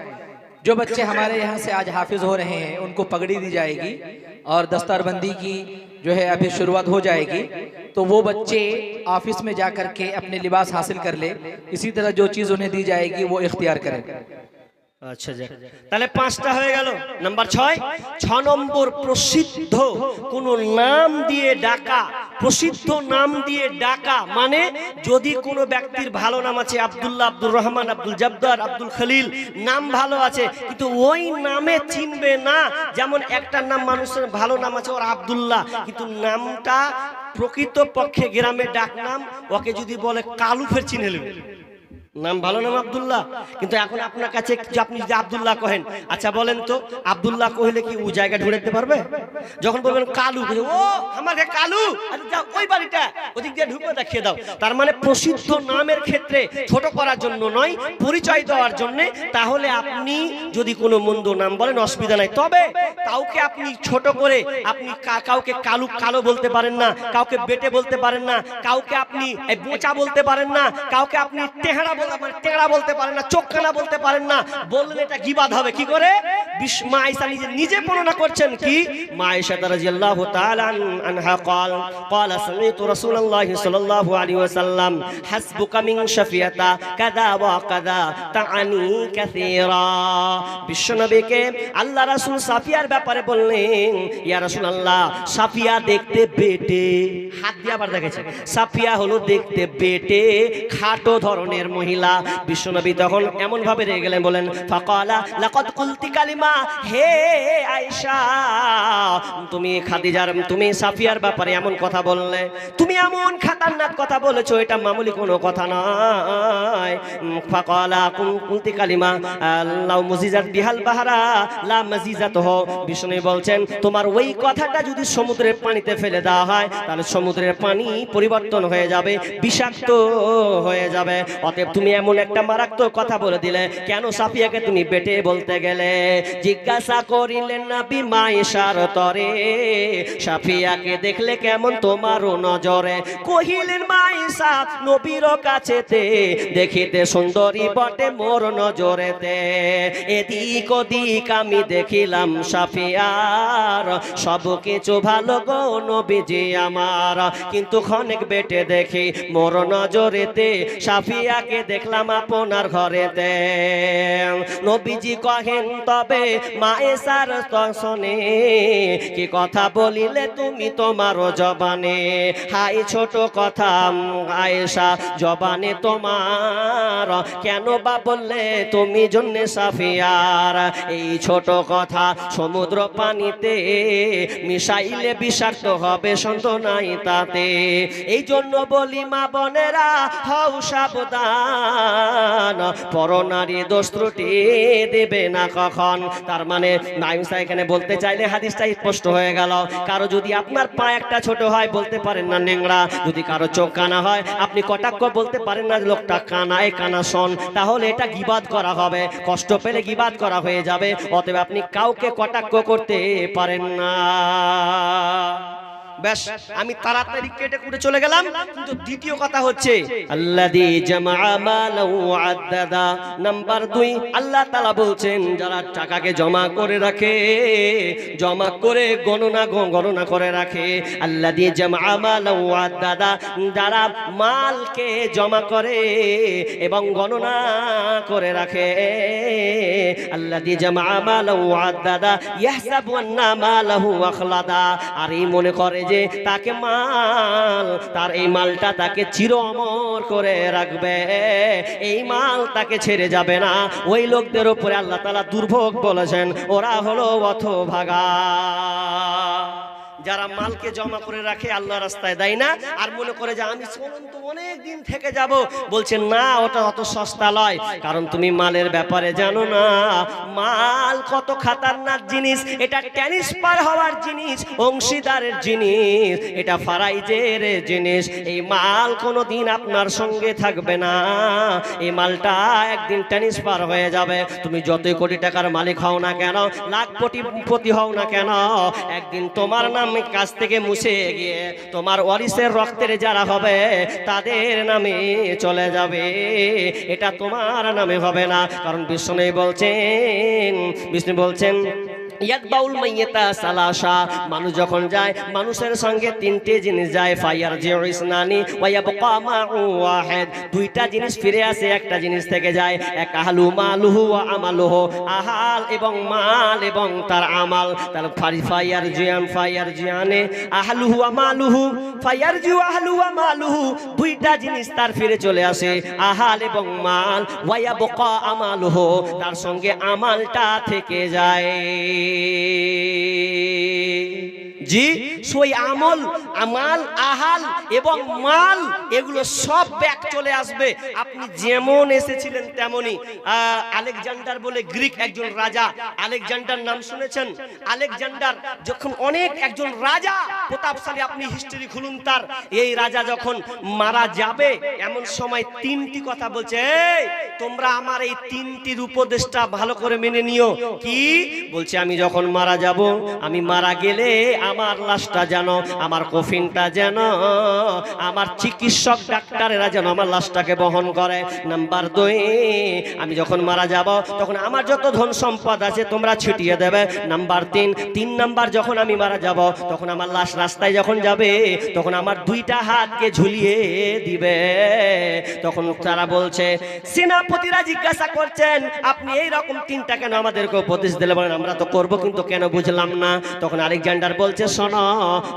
[SPEAKER 2] जो बच्चे हमारे यहाँ से आज हाफिज हो रहे हैं उनको पगड़ी दी जाएगी और दस्तारबंदी की जो है अभी शुरुआत हो जाएगी। तो वो बच्चे ऑफिस में जा करके अपने लिबास हासिल कर ले, इसी तरह जो चीज़ उन्हें दी जाएगी वो इख्तियार करें।
[SPEAKER 1] আচ্ছা যাক, তাহলে 5টা হয়ে গেল। নাম্বার 6 নম্বর প্রসিদ্ধ কোন নাম দিয়ে ডাকা। প্রসিদ্ধ নাম দিয়ে ডাকা মানে যদি কোনো ব্যক্তির ভালো নাম আছে আব্দুল্লাহ, আব্দুর রহমান, আব্দুল জব্বার, আব্দুল খলিল, নাম ভালো আছে কিন্তু ওই নামে চিনবে না। যেমন একটা নাম, মানুষের ভালো নাম আছে ওর আব্দুল্লাহ, কিন্তু নামটা প্রকৃত পক্ষে গ্রামের ডাক নাম, ওকে যদি বলে কালু ফের চিনে নেবে। নাম ভালো নাম আব্দুল্লাহ, কিন্তু এখন আপনার কাছে আপনি যদি আব্দুল্লাহ কহেন, আচ্ছা বলেন তো আব্দুল্লাহ কহিলে কি ও জায়গা ঢুকে দিতে পারবে? যখন বলবেন কালু, ও আমাকে কালু, আচ্ছা যাও ওই বাড়িটা ওদিক দিয়ে ঢুকে দেখিয়ে দাও। তার মানে প্রসিদ্ধ নামের ক্ষেত্রে ছোট করার জন্য নয়, পরিচয় দেওয়ার জন্য। তাহলে আপনি যদি কোনো মন্দ নাম বলেন অসুবিধা নাই, তবে কাউকে আপনি ছোট করে আপনি কাউকে কালু কালো বলতে পারেন না, কাউকে বেটে বলতে পারেন না, কাউকে আপনি বোচা বলতে পারেন না, কাউকে আপনি টেহারা টেংরা বলতে পারেন না, চোখখানা বলতে পারেন না। বললে এটা গীবাত হবে। কি করে? মা আয়েশা নিজে বর্ণনা করছেন কি, মা আয়েশা রাদিয়াল্লাহু তাআলা আনহা قال سمعت رسول الله صلى الله عليه وسلم حسبك من شفيتا كذا وكذا تعني كثيرا। বিশ্বনবীকে আল্লাহ রাসূল সাফিয়ার ব্যাপারে বললেন, ইয়া রাসূলুল্লাহ সাফিয়া দেখতে বেটে, হাত দিয়ে আবার দেখেছে, সাফিয়া হলো দেখতে বেটে, খাটো ধরনের মহিলা। বিশ্বনবী তখন এমন ভাবে রেগে গেলেন, বলেন ফাকালা লাকাদ কুলতি কালিমা, হে আয়েশা তুমি খাদিজার, তুমি সাফিয়ার ব্যাপারে এমন কথা বললে, তুমি এমন খাতারনাক কথা বলেছো, এটা মামুলি কোনো কথা নয়। ফাকালা কুলতি কালিমা লাউ মুজিজাত বিহাল বাহারা লা মাজিজাত হো। বিশ্বনবী বলছেন তোমার ওই কথাটা যদি সমুদ্রের পানিতে ফেলে দেওয়া হয় তাহলে সমুদ্রের পানি পরিবর্তন হয়ে যাবে, বিষাক্ত হয়ে যাবে। অতএব তুমি এমন একটা মারাত্মক কথা বলে দিলে, কেন সাফিয়াকে তুমি বেটে বলতে গেলে? জিজ্ঞাসা করিলেন নবী মা আয়েশার তরে, সাফিয়াকে দেখলে কেমন তোমার নজরে? কহিলেন মা আয়েশা নবীর কাছেতে দেখিতে সুন্দরী বটে মোর নজরেতে, এদিক ওদিক আমি দেখিলাম সাফিয়ার, সব কিছু ভালো গো নবীজি আমার, কিন্তু ক্ষণিক বেটে দেখি মোর নজরেতে, সাফিয়াকে দেখলাম আপনার ঘরেতে। নবীজি কহেন তবে মা আয়েশার দর্শনে, কি কথা বলিলে তুমি তোমার জবানে? হাই ছোট কথা আয়েশা জবানে তোমার, কেন বা বললে তুমি জন্যে সাফিয়ার? এই ছোট কথা সমুদ্র পানিতে মিশাইলে বিষাক্ত হবে, সন্দেহ নাই তাতে। এই জন্য বলি মা বোনেরা হও সাবধান, পরনারী দোষ ত্রুটি দেবে না কখন। তার মানে আয়েশা এখানে বলতে চাইলে হাদিসটা স্পষ্ট হয়ে গেল। কারো যদি আপনার পা একটা ছোট হয় বলতে পারেন না নেংড়া, যদি কারো চোখ কানা হয় আপনি কটাক্ষ বলতে পারেন না লোকটা কানায় কানা শোন, তাহলে এটা গীবাত করা হবে, কষ্ট পেলে গীবাত করা হয়ে যাবে। অতএব আপনি কাউকে কটাক্ষ করতে পারেন না। বেশ, আমি তাড়াতাড়ি কেটে কুটে চলে গেলাম, কিন্তু দ্বিতীয় কথা হচ্ছে আল্লাযী জামআ মালাহু আদ্দাদা। নাম্বার 2, আল্লাহ তাআলা বলছেন যারা টাকাকে জমা করে রাখে, জমা করে গণনা করে রাখে, আল্লাযী জামআ মালাহু আদ্দাদা, যারা মালকে জমা করে এবং গণনা করে রাখে, আল্লাযী জামআ মালাহু আদ্দাদা ইয়াহসাবু আন্না মালাহু আখলাদা, আর এই মনে করে যে তাকে তার এই মালটা তাকে চির অমর করে রাখবে, এই মাল তাকে ছেড়ে যাবে না। ওই লোকদের উপরে আল্লাহ তাআলা দুর্ভোগ বলেছেন, ওরা হলো হতভাগা। যারা মালকে জমা করে রাখে, আল্লাহ রাস্তায় দেয় না, আর মনে করে যে আমি অনেক দিন থেকে যাব, বলছেন না ওটা অত সস্তা নয়। কারণ তুমি মালের ব্যাপারে জানো না, মাল কত খাতারনাক জিনিস। এটা ট্রান্সফার হওয়ার জিনিস, অংশীদারের জিনিস, এটা ফারাইজের জিনিস। এই মাল কোনোদিন আপনার সঙ্গে থাকবে না, এই মালটা একদিন ট্রান্সফার হয়ে যাবে। তুমি যতই কোটি টাকার মালিক হও না কেন, লাখ কোটিপতি হও না কেন, একদিন তোমার নামে কাছ থেকে মুছে গিয়ে তোমার ওয়ারিসের রক্তের যারা হবে তাদের নামে চলে যাবে, এটা তোমার নামে হবে না। কারণ বিষ্ণু বলছেন ইয়াকবাউল মাইয়াতা সালাসা, মানুষ যখন যায় মানুষের সঙ্গে তিনটে জিনিস যায়, ফায়ার জিউ ইসনানি ওয়া ইয়াবকা মাউ ওয়াহিদ, দুইটা জিনিস ফিরে আসে, একটা জিনিস থেকে যায়। এক আহলু মালুহু ওয়া আমালুহু, আহাল এবং মাল এবং তার আমাল। তাহলে ফায়ার জিয়ানে আহলুহু ওয়া মালুহু, ফায়ার জিউ আহলু ওয়া মালুহু, দুইটা জিনিস তার ফিরে চলে আসে, আহাল এবং মাল। ওয়া ইয়াবকা আমালুহু, তার সঙ্গে আমালটা থেকে যায়। জি, সই আমল, আমাল, আহাল এবং মাল এগুলো সব ব্যাক চলে আসবে। আপনি যেমন এসেছিলেন তেমনই। আলেকজান্ডার বলে গ্রিক একজন রাজা, আলেকজান্ডার নাম শুনেছেন? আলেকজান্ডার যখন অনেক একজন রাজা প্রতাপশালী, আপনি হিস্ট্রি খুলুন তার। এই রাজা যখন মারা যাবে এমন সময় তিনটি কথা বলছে, এই তোমরা আমার এই তিনটির উপদেশটা ভালো করে মেনে নিও। কি বলছে? আমি যখন মারা যাব, আমি মারা গেলে আমার লাশটা যেন, আমার কফিনটা যেন আমার চিকিৎসক ডাক্তারেরা যেন আমার লাশটাকে বহন করে। নাম্বার 2, আমি যখন মারা যাব তখন আমার যত ধন সম্পদ আছে তোমরা ছিটিয়ে দেবে। নাম্বার 3 নাম্বার, যখন আমি মারা যাব তখন আমার লাশ রাস্তায় যখন যাবে তখন আমার দুইটা হাতকে ঝুলিয়ে দিবে। তখন তারা বলছে, সেনাপতিরা জিজ্ঞাসা করছেন আপনি এই রকম তিনটা কেন আমাদেরকে উপদেশ দিলে? বলেন আমরা তো করব, কিন্তু কেন বুঝলাম না। তখন আলেকজান্ডার বলছে, শোনো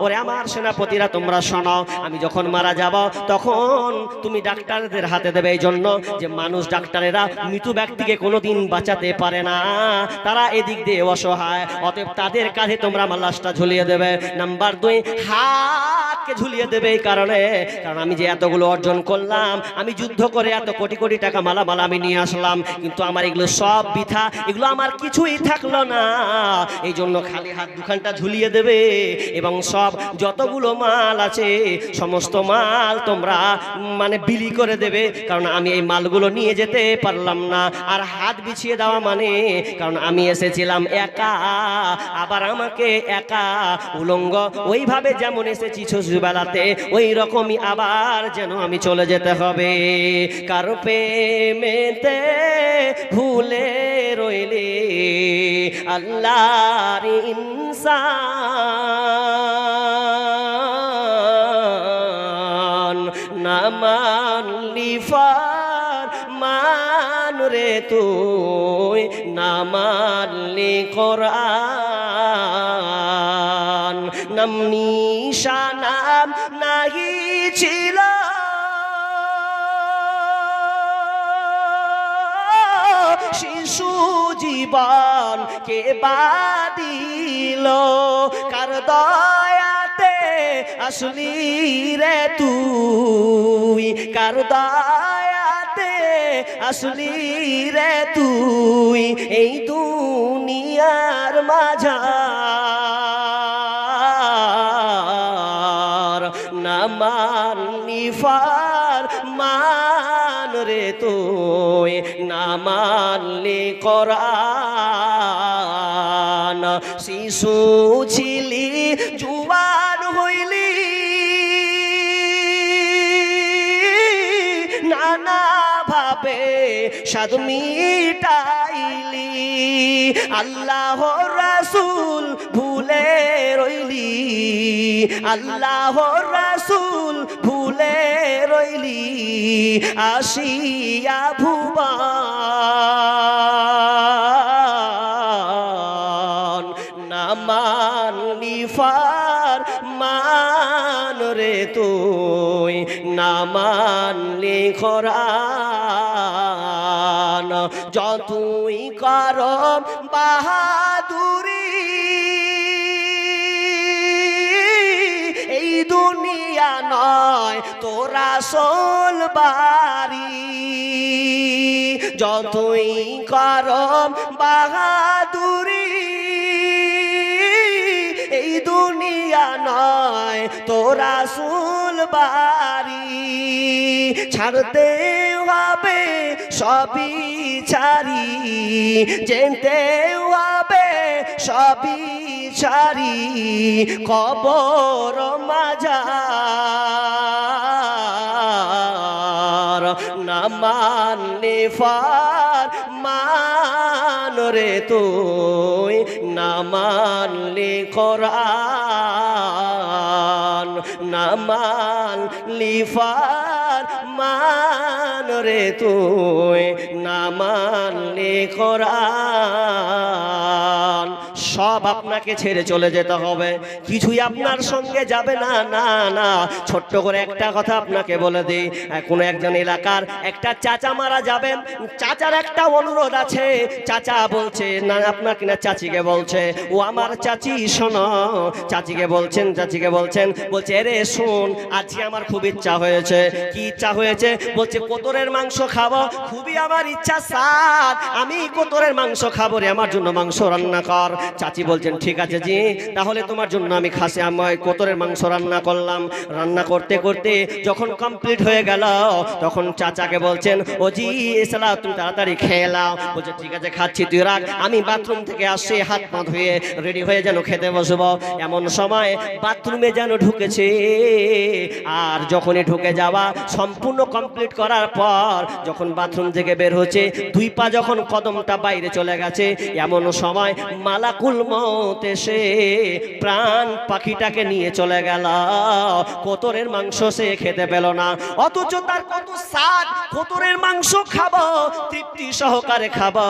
[SPEAKER 1] ওরে আমার সেনাপতিরা, তোমরা শোনো, আমি যখন মারা যাব তখন তুমি ডাক্তারদের হাতে দেবে, এই জন্য যে মানুষ, ডাক্তারেরা মৃত ব্যক্তিকে কোনোদিন বাঁচাতে পারে না, তারা এদিক দিয়ে অসহায়, অতএব তাদের কাঁধে তোমরা আমার লাশটা ঝুলিয়ে দেবে। নাম্বার 2, হাতকে ঝুলিয়ে দেবে। এই কারণ আমি যে এতগুলো অর্জন করলাম, আমি যুদ্ধ করে এত কোটি কোটি টাকা মালামাল আমি নিয়ে আসলাম, কিন্তু আমার এগুলো সব বৃথা, এগুলো আমার কিছুই থাকলো না। এই জন্য খালি হাত দুখানটা ঝুলিয়ে দেবে এবং সব যতগুলো মাল আছে সমস্ত মাল তোমরা মানে বিলি করে দেবে, কারণ আমি এই মালগুলো নিয়ে যেতে পারলাম না। আর হাত বিছিয়ে দেওয়া মানে, কারণ আমি এসেছিলাম একা, আবার আমাকে একা উলঙ্গ ওইভাবে যেমন এসেছি ছোটবেলাতে ওই রকমই আবার যেন আমি চলে যেতে হবে। কারো প্রেমেতে ভুলে রইলে আল্লাহর ইনসান, না মানলি ফরমান রে তুই, না মানলি কোরআন, নাম নিশানাম নাহি ছিল শিশু জীবন কে বাদিল, কার দয়াতে আসলি রে তুই, কার দয়াতে আসলি রে তুই এই দুনিয়ার মাঝার, না মানলি ফরমান রে তুই, না মানলি কোরআন। শিশু ছিলি জুয়ান হইলি, নানা ভাবে স্বাদ মিটাইলি, আল্লাহর রাসূল ভুলে রইলি, আল্লাহর রাসূল ভুলে রইলি, আসিয়া ভুবন, না মানলি ফরমান রে তুই, না মানলি কোরআন। যতই কর বাহাদুরি এই দুনিয়া নয় তোরা আসল বাড়ি, যতই কর বাহাদুরি এই দুনিয়া নয় তোরা আসল বাড়ি, ছাড়তে হবে সবই ছাড়ি, যেতেও হবে সবই ছাড়ি, কবর মাজার না মানলে ফরমান রে তুই, না মানলে কোরআন, না মানলি ফরমান রে তুই, না মানলে কোরআন। সব আপনাকে ছেড়ে চলে যেতে হবে, কিছুই আপনার সঙ্গে যাবে না। না না, ছোট্ট করে একটা কথা আপনাকে বলে দিই, কোনো একজন এলাকার একটা চাচা মারা যাবেন, চাচার একটা অনুরোধ আছে। চাচা বলছে না, আপনার কিনা চাচিকে বলছে, ও আমার চাচি শোনো, চাচিকে বলছেন বলছে রে শোন, আজকে আমার খুব ইচ্ছা হয়েছে। কি ইচ্ছা হয়েছে? বলছে কোতরের মাংস খাবো, খুবই আমার ইচ্ছা স্যার, আমি কোতরের মাংস খাবো রে, আমার জন্য মাংস রান্না কর। চাচি বলছেন ঠিক আছে জি, তাহলে তোমার জন্য আমি কোতরের মাংস রান্না করলাম। রান্না করতে করতে যখন কমপ্লিট হয়ে গেল, তখন চাচাকে বলছেন ও জি এসলা তুমি তাড়াতাড়ি খেয়ে নাও। বলছে ঠিক আছে খাচ্ছি, তুই রাখ, আমি বাথরুম থেকে আসছি, হাত পা ধুয়ে রেডি হয়ে যেন খেতে বসবো। এমন সময় বাথরুমে যেন ঢুকেছে, আর যখনই ঢুকে যাওয়া সম্পূর্ণ কমপ্লিট করার পর যখন বাথরুম থেকে বের হচ্ছে, দুই পা যখন কদমটা বাইরে চলে গেছে, এমন সময় মালাকুল মউত এসে প্রাণ পাখিটাকে নিয়ে চলে গেল। কোতরের মাংস সে খেতে পেল না, অথচ তার কত স্বাদ, কোতরের মাংস খাবো, তৃপ্তি সহকারে খাবো,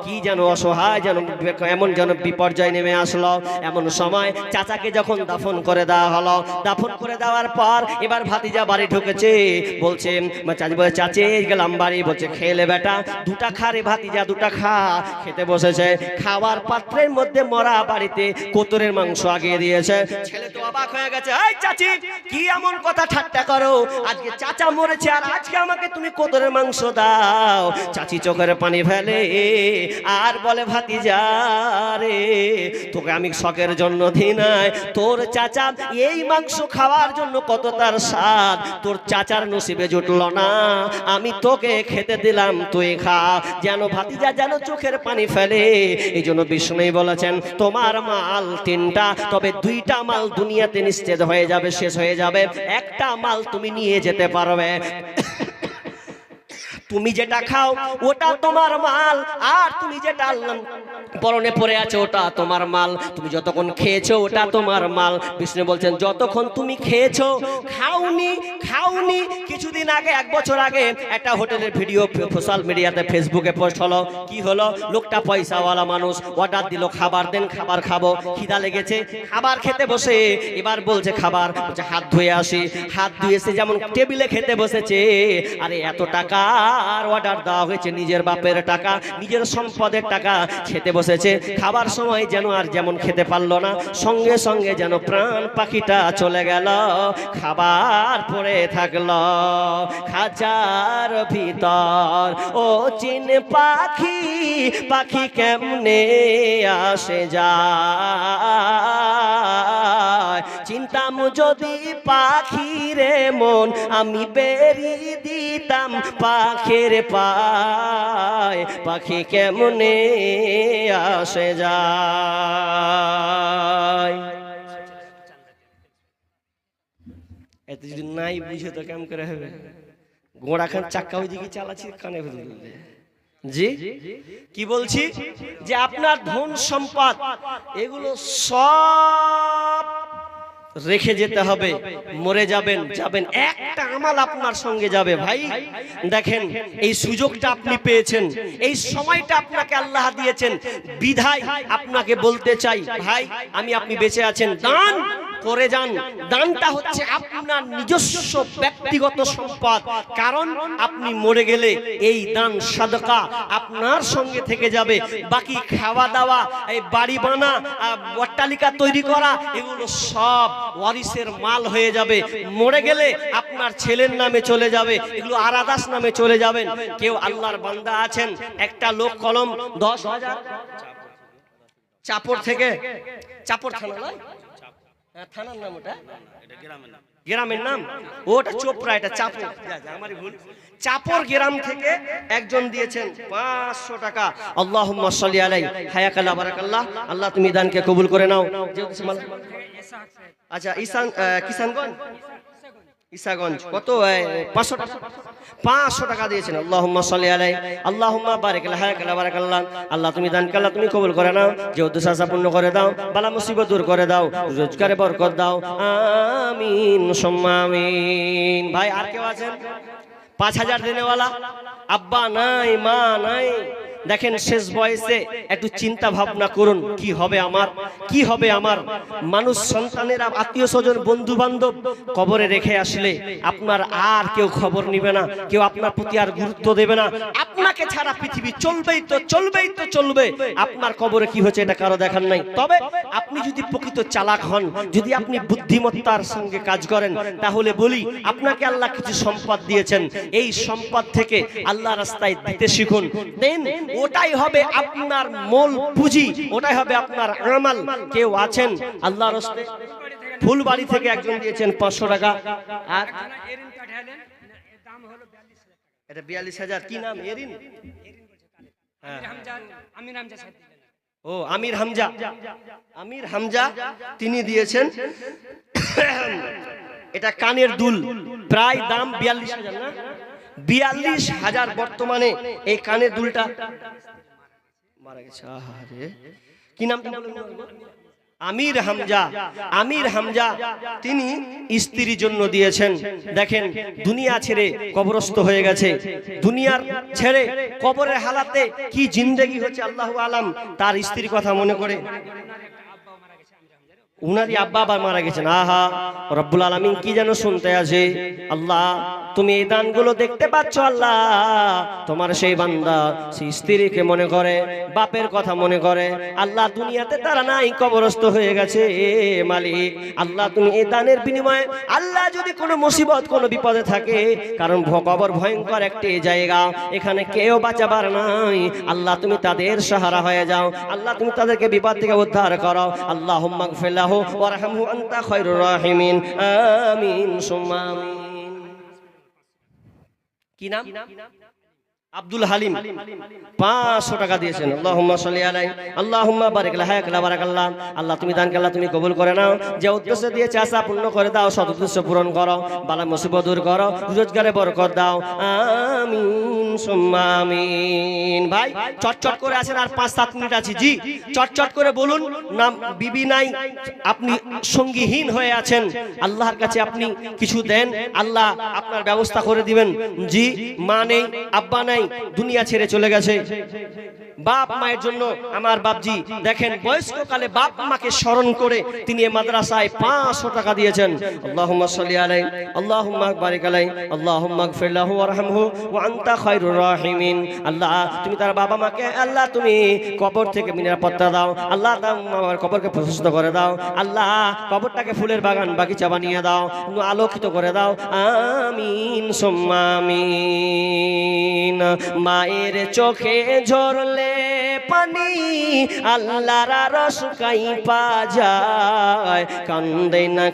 [SPEAKER 1] কি যেন অসহায়, যেন এমন যেন বিপর্যয় নেমে আসলো। এমন সময় চাচাকে যখন দাফন করে দেওয়া হলো, দাফন করে দেওয়ার পর এবার ভাতিজা বাড়ি ঢুকেছে, বলছে চাচি বলে চাচি গেলাম বাড়ি। বলছে খেলে বেটা, দুটা খা রে ভাতিজা, দুটা খা। খেতে বসেছে, খাওয়ার পাত্রের মধ্যে মরা বাড়িতে কোতরের মাংস আগিয়ে দিয়েছে। ছেলে তো অবাক হয়ে গেছে, এই চাচি কি এমন কথা ঠাট্টা করো, আজকে চাচা মরেছে আর আজকে আমাকে তুমি কোতরের মাংস দাও। চাচি চোখের পানি ফেলে আর বলে ভাতিজা রে, তোকে আমি শখের জন্য দিই নাই, তোর চাচা এই মাংস খাওয়ার জন্য কত তার স্বাদ, তোর চাচার নসিবে জুটলো না, আমি তোকে খেতে দিলাম, তুই খা। যেন ভাতিজা যেন চোখের পানি ফেলে। এই জন্য বিষ্ণু বলেছেন তোমার মাল তিনটা, তবে দুইটা মাল দুনিয়াতে নিশ্চিত হয়ে যাবে, শেষ হয়ে যাবে, একটা মাল তুমি নিয়ে যেতে পারবে। তুমি যেটা খাও ওটা তোমার মাল, আর তুমি যেটা পরনে পড়ে আছে ওটা তোমার মাল, তুমি যতক্ষণ খেয়েছো ওটা তোমার মাল। বিষ্ণু বলছেন যতক্ষণ তুমি খেয়েছো, খাওনি। কিছুদিন আগে, এক বছর আগে একটা হোটেলের ভিডিও সোশ্যাল মিডিয়াতে ফেসবুকে পোস্ট হলো। কি হলো? লোকটা পয়সাওয়ালা মানুষ, অর্ডার দিল খাবার দেন, খাবার খাবো, খিদা লেগেছে, খাবার খেতে বসে এবার বলছে খাবার, বলছে হাত ধুয়ে আসি। হাত ধুয়েছে যেমন টেবিলে খেতে বসেছে, আরে এত টাকা আর অর্ডার দেওয়া হয়েছে, নিজের বাপের টাকা, নিজের সম্পদের টাকা, খেতে বসেছে। খাবার সময় যেন আর যেমন খেতে পারলো না, সঙ্গে সঙ্গে যেন প্রাণ পাখিটা চলে গেল, খাবার পড়ে থাকলো খাঁচার ভিতর। ও চিন পাখি, পাখি কেমনে আসে যায়, চিন্তাম যদি পাখি রে মন, আমি বেরি দিতাম পাখির পায়, পাখি কেমনে আসে যায়। এত যদি নাই বুঝে তো কেমন করে হবে? গোড়া খান চাক্কা ওইদিকে চালাচ্ছি কানে ভেতরে। জি কি বলছি, যে আপনার ধন সম্পদ এগুলো সব রেখে যেতে হবে, মরে যাবেন, একটা আমাল আপনার সঙ্গে যাবে। ভাই দেখেন, এই সুযোগটা আপনি পেয়েছেন, এই সময়টা আপনাকে আল্লাহ দিয়েছেন, বিধায় আপনাকে বলতে চাই ভাই, আপনি বেঁচে আছেন, দান করে যান। দানটা হচ্ছে আপনার নিজস্ব ব্যক্তিগত সম্পদ, কারণ আপনি মরে গেলে এই দান সাদকা আপনার সঙ্গে থেকে যাবে। বাকি খাওয়া দাওয়া, এই বাড়ি বানা, অট্টালিকা তৈরি করা, এগুলো সব ওয়ারিসের মাল হয়ে যাবে। মরে গেলে আপনার ছেলের নামে চলে যাবে, এগুলো আরাদাস নামে চলে যাবেন। কেউ আল্লাহর বান্দা আছেন, একটা লোক কলম 10,000 চাপড় থেকে, চাপড় থানা নয়, থানার নাম ওটা, গ্রামের নাম ওটা চোপড়া, এটা চাপড়, আমারই ভুল। চাপর গ্রাম থেকে একজন দিয়েছেন 500 টাকা। আল্লাহুম্মা সাল্লি আলাইহি হায়াকাল্লাহ বারাকাল্লাহ। আল্লাহ তুমি দানকে কবুল করে নাও। আচ্ছা কিষানগঞ্জ, ঈসাগঞ্জ কত? 500 টাকা, 500 টাকা দিয়েছেন। আল্লাহুম্মা সাল্লি আলাইহি আল্লাহুম্মা বারিক লাহু হায়াকাল্লাহ বারাকাল্লাহ। আল্লাহ তুমি দানকে আল্লাহ তুমি কবুল করে নাও, যে উদ্দেশ্য আশা পূর্ণ করে দাও, বালা মুসিবত দূর করে দাও, রোজগারে বরকত দাও, আমিন সুম্মা আমিন। ভাই আর কেউ আছেন 5000 দেনেওয়ালা? আব্বা নাই, মা নাই, দেখেন শেষ বয়সে একটু চিন্তা ভাবনা করুন, কি হবে আমার, কি হবে আমার। মানুষ সন্তানেরা, আত্মীয় স্বজন, বন্ধু বান্ধব কবরে রেখে আসলে আপনার আর কেউ খবর নিবে না, কেউ আপনার প্রতি আর গুরুত্ব দেবে না। আপনাকে ছাড়া পৃথিবী চলবেই তো চলবেই তো চলবে। আপনার কবরে কি হচ্ছে এটা কারো দেখার নাই। তবে আপনি যদি প্রকৃত চালাক হন, যদি আপনি বুদ্ধিমত্তার সঙ্গে কাজ করেন, তাহলে বলি আপনাকে আল্লাহ কিছু সম্পদ দিয়েছেন, এই সম্পদ থেকে আল্লাহ রাস্তায় দিতে শিখুন। দেন ওটাই হবে আপনার মূল পুঁজি, ওটাই হবে আপনার আমাল। কেউ আছেন আল্লাহর রাস্তায়? ফুলবাড়ি থেকে একজন দিয়েছেন 500 টাকা। আর এটা 42,000। কি নাম? এরিন? ও আমির হামজা, আমির হামজা তিনি দিয়েছেন। এটা কানের দুল, প্রায় দাম 42,000 না? 42,000 বর্তমানে এই কানের দুলটা মারা গেছে। আহারে, কি নাম? আমির হামজা। আমির হামজা তিনি স্ত্রীর জন্য দিয়েছেন। দেখেন দুনিয়া ছেড়ে কবরস্থ হয়ে গেছে, দুনিয়ার ছেড়ে কবরের হালাতে কি জিন্দেগি হচ্ছে আল্লাহু আলাম। তার স্ত্রীর কথা মনে করে উনারই আব্বা আবার মারা গেছেন। আহা, রব্বুল আলামিন কি যেন শুনতে আছে। আল্লাহ তুমি এই দানগুলো দেখতে পাচ্ছ, আল্লাহ তোমার সেই বান্দা সেই স্ত্রীকে মনে করে, বাপের কথা মনে করে। আল্লাহ দুনিয়াতে তারা নাই, কবরস্থ হয়ে গেছে। মালিক আল্লাহ তুমি এই দানের বিনিময়ে, আল্লাহ যদি কোনো মুসিবত কোনো বিপদে থাকে, কারণ কবর ভয়ঙ্কর একটি জায়গা, এখানে কেউ বাঁচাবার নাই, আল্লাহ তুমি তাদের সাহারা হয়ে যাও। আল্লাহ তুমি তাদেরকে বিপদ থেকে উদ্ধার করো। আল্লাহুম্মা গফির লাহু ওয়ারহামহু আনতা খায়রুর রাহিমিন, আমিন সুম্মা আমিন। কি নাম? আব্দুল হালিম 500 টাকা দিয়েছেন। আল্লাহুম্মা সাল্লি আলাইহি আল্লাহুম্মা বারিক লাহু হায়াকাল্লাহ বারাকাল্লাহ। আল্লাহ তুমি দানকে আল্লাহ তুমি কবুল করে নাও, যে উদ্দেশ্য দিয়েছে আশা পূর্ণ করে দাও, সৎ উদ্দেশ্য পূরণ করো, বালা মুসিবত দূর করো, রোজগারে বরকত দাও, আমিন সুম্মা আমিন। ভাই চটচট করে আছেন, আর 5-7 মিনিট আছে। জি চটচট করে বলুন। নাম বিবি নাই, আপনি সঙ্গীহীন হয়ে আছেন, আল্লাহর কাছে আপনি কিছু দেন, আল্লাহ আপনার ব্যবস্থা করে দিবেন। জি মা নেই, আব্বা নাই, দুনিয়া ছেড়ে চলে গেছে। বাপ মায়ের জন্য আমার বাপজি দেখেন বয়স্ককালে বাপ মাকে স্মরণ করে তিনি এই মাদ্রাসায় 500 টাকা দিয়েছেন। আল্লাহুম্মা সাল্লি আলাইহি আল্লাহুম্মা বারিক আলাইহি আল্লাহুম্মা গফির লাহু ওয়ারহামহু ওয়া আনতা খায়রুর রাহিমিন। আল্লাহ তুমি তার বাবা মাকে আল্লাহ তুমি কবর থেকে নিরাপত্তা দাও, আল্লাহ আমার কবরকে প্রশস্ত করে দাও, আল্লাহ কবরটাকে ফুলের বাগান বাগিচা বানিয়ে দাও, আলোকিত করে দাও, আমিন সুম্মা আমিন। মায়ের চোখে ঝরলে পানি আল্লাহর আরশ কাঁইপা যায়, কান্দে না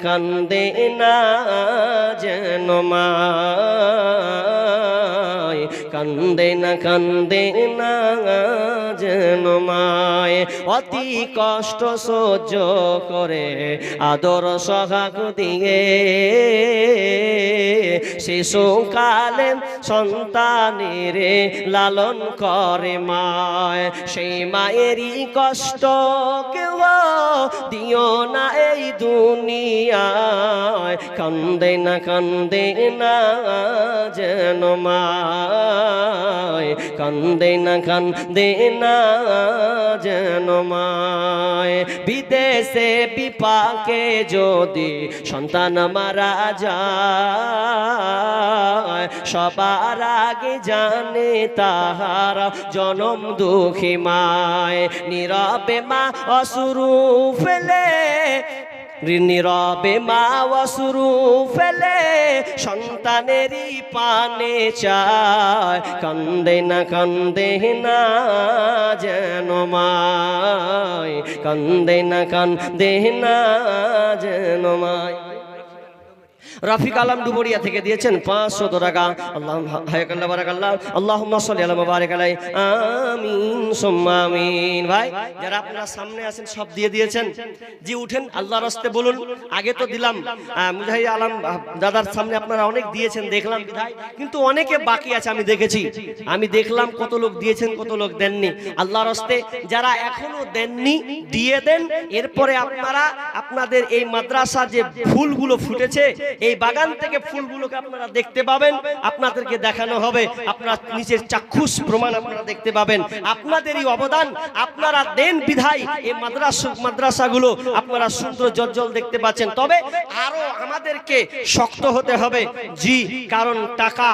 [SPEAKER 1] যেন মায়, কান্দে না যেন মায়। অতি কষ্ট সহ্য করে আদর সহাগ দিয়ে শিশুকালে সন্তানের লালন করে মায়। সেই মায়েরই কষ্ট কেউ দিও না এই দুনিয়ায়, কান্দে না যেন মায়, কান্দে না যেন মায়। বিদেশে বিপাকে যদি সন্তান মারা যায়, সবার আগে জানে তাহার জনম দুঃখী মায়। নীরবে মা অশ্রু ফেলে, নীরবে মা অশ্রু ফেলে সন্তানেরই পানে চায়, কান্দে না যেন মায়, কান্দে না যেন মায়। রফিক আলম ডুবুরিয়া থেকে দিয়েছেন 500 টাকা। আল্লাহ হায়াকাল্লাহ বারাকাল্লাহ আল্লাহুম্মা সাল্লি আলা মুবারিক আলাই আমিন সুম্মা আমিন। ভাই যারা আপনারা সামনে আছেন সব দিয়ে দিয়েছেন, জি উঠেন আল্লাহর রাস্তে বলুন। আগে তো দিলাম মুজাহিদ আলম দাদার সামনে আপনারা অনেক দিয়েছেন দেখলাম বিধায়, কিন্তু অনেকে বাকি আছে আমি দেখেছি, আমি দেখলাম কত লোক দিয়েছেন কত লোক দেননি। আল্লাহর রাস্তে যারা এখনো দেননি দিয়ে দেন। এরপরে আপনারা আপনাদের এই মাদ্রাসা যে ফুলগুলো ফুটেছে এই বাগান থেকে ফুলগুলোকে আপনারা দেখতে পাবেন, আপনাদেরকে দেখানো হবে, আপনারা নিচের চাক্ষুষ প্রমাণ আপনারা দেখতে পাবেন। আপনাদেরই অবদান, আপনারা দেন বিধায় এই মাদ্রাসাগুলো আপনারা সুন্দর জজ্জল দেখতে পাচ্ছেন। তবে আরো আমাদেরকে শক্ত হতে হবে, জি, কারণ টাকা,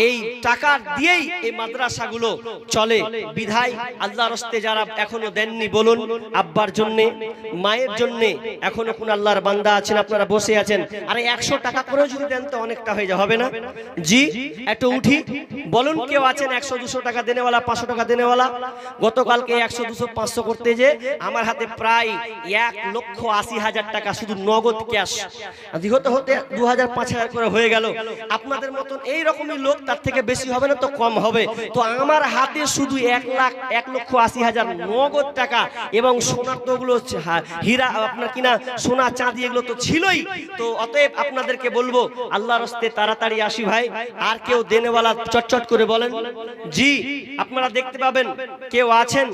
[SPEAKER 1] এই টাকা দিয়েই এই মাদ্রাসাগুলো চলে বিধায় আল্লাহর রাস্তে যারা এখনো দেননি বলুন, আব্বার জন্যে মায়ের জন্যে এখনো কোন আল্লাহর বান্দা আছেন আপনারা বসে আছেন, আরে 100 টাকা করে যদি দেন তো অনেকটা হয়ে যাবে না? জি একটু উঠি বলুন, কেউ আছেন 100-200 টাকা দেনেওয়ালা, 500 টাকা দেনেওয়ালা? গতকালকে 100-200-500 করতে যে আমার হাতে প্রায় 1,80,000 টাকা শুধু নগদ ক্যাশ, হতে হতে 2,000-5,000 করে হয়ে গেল। আপনাদের মতন এই রকমই লোক, তার থেকে বেশি হবে না তো কম হবে। তো আমার হাতে শুধু 1,80,000 নগদ টাকা, এবং সোনার তো ওগুলো হীরা আপনার কিনা সোনা চাঁদি এগুলো তো ছিলই। তো অতএব আপনাদেরকে বলবো আল্লাহর রাস্তে তাড়াতাড়ি আসি ভাই। আর কেউ দেনেওয়ালা চটচট করে বলেন, জি আপনারা দেখতে পাবেন কেউ আছেন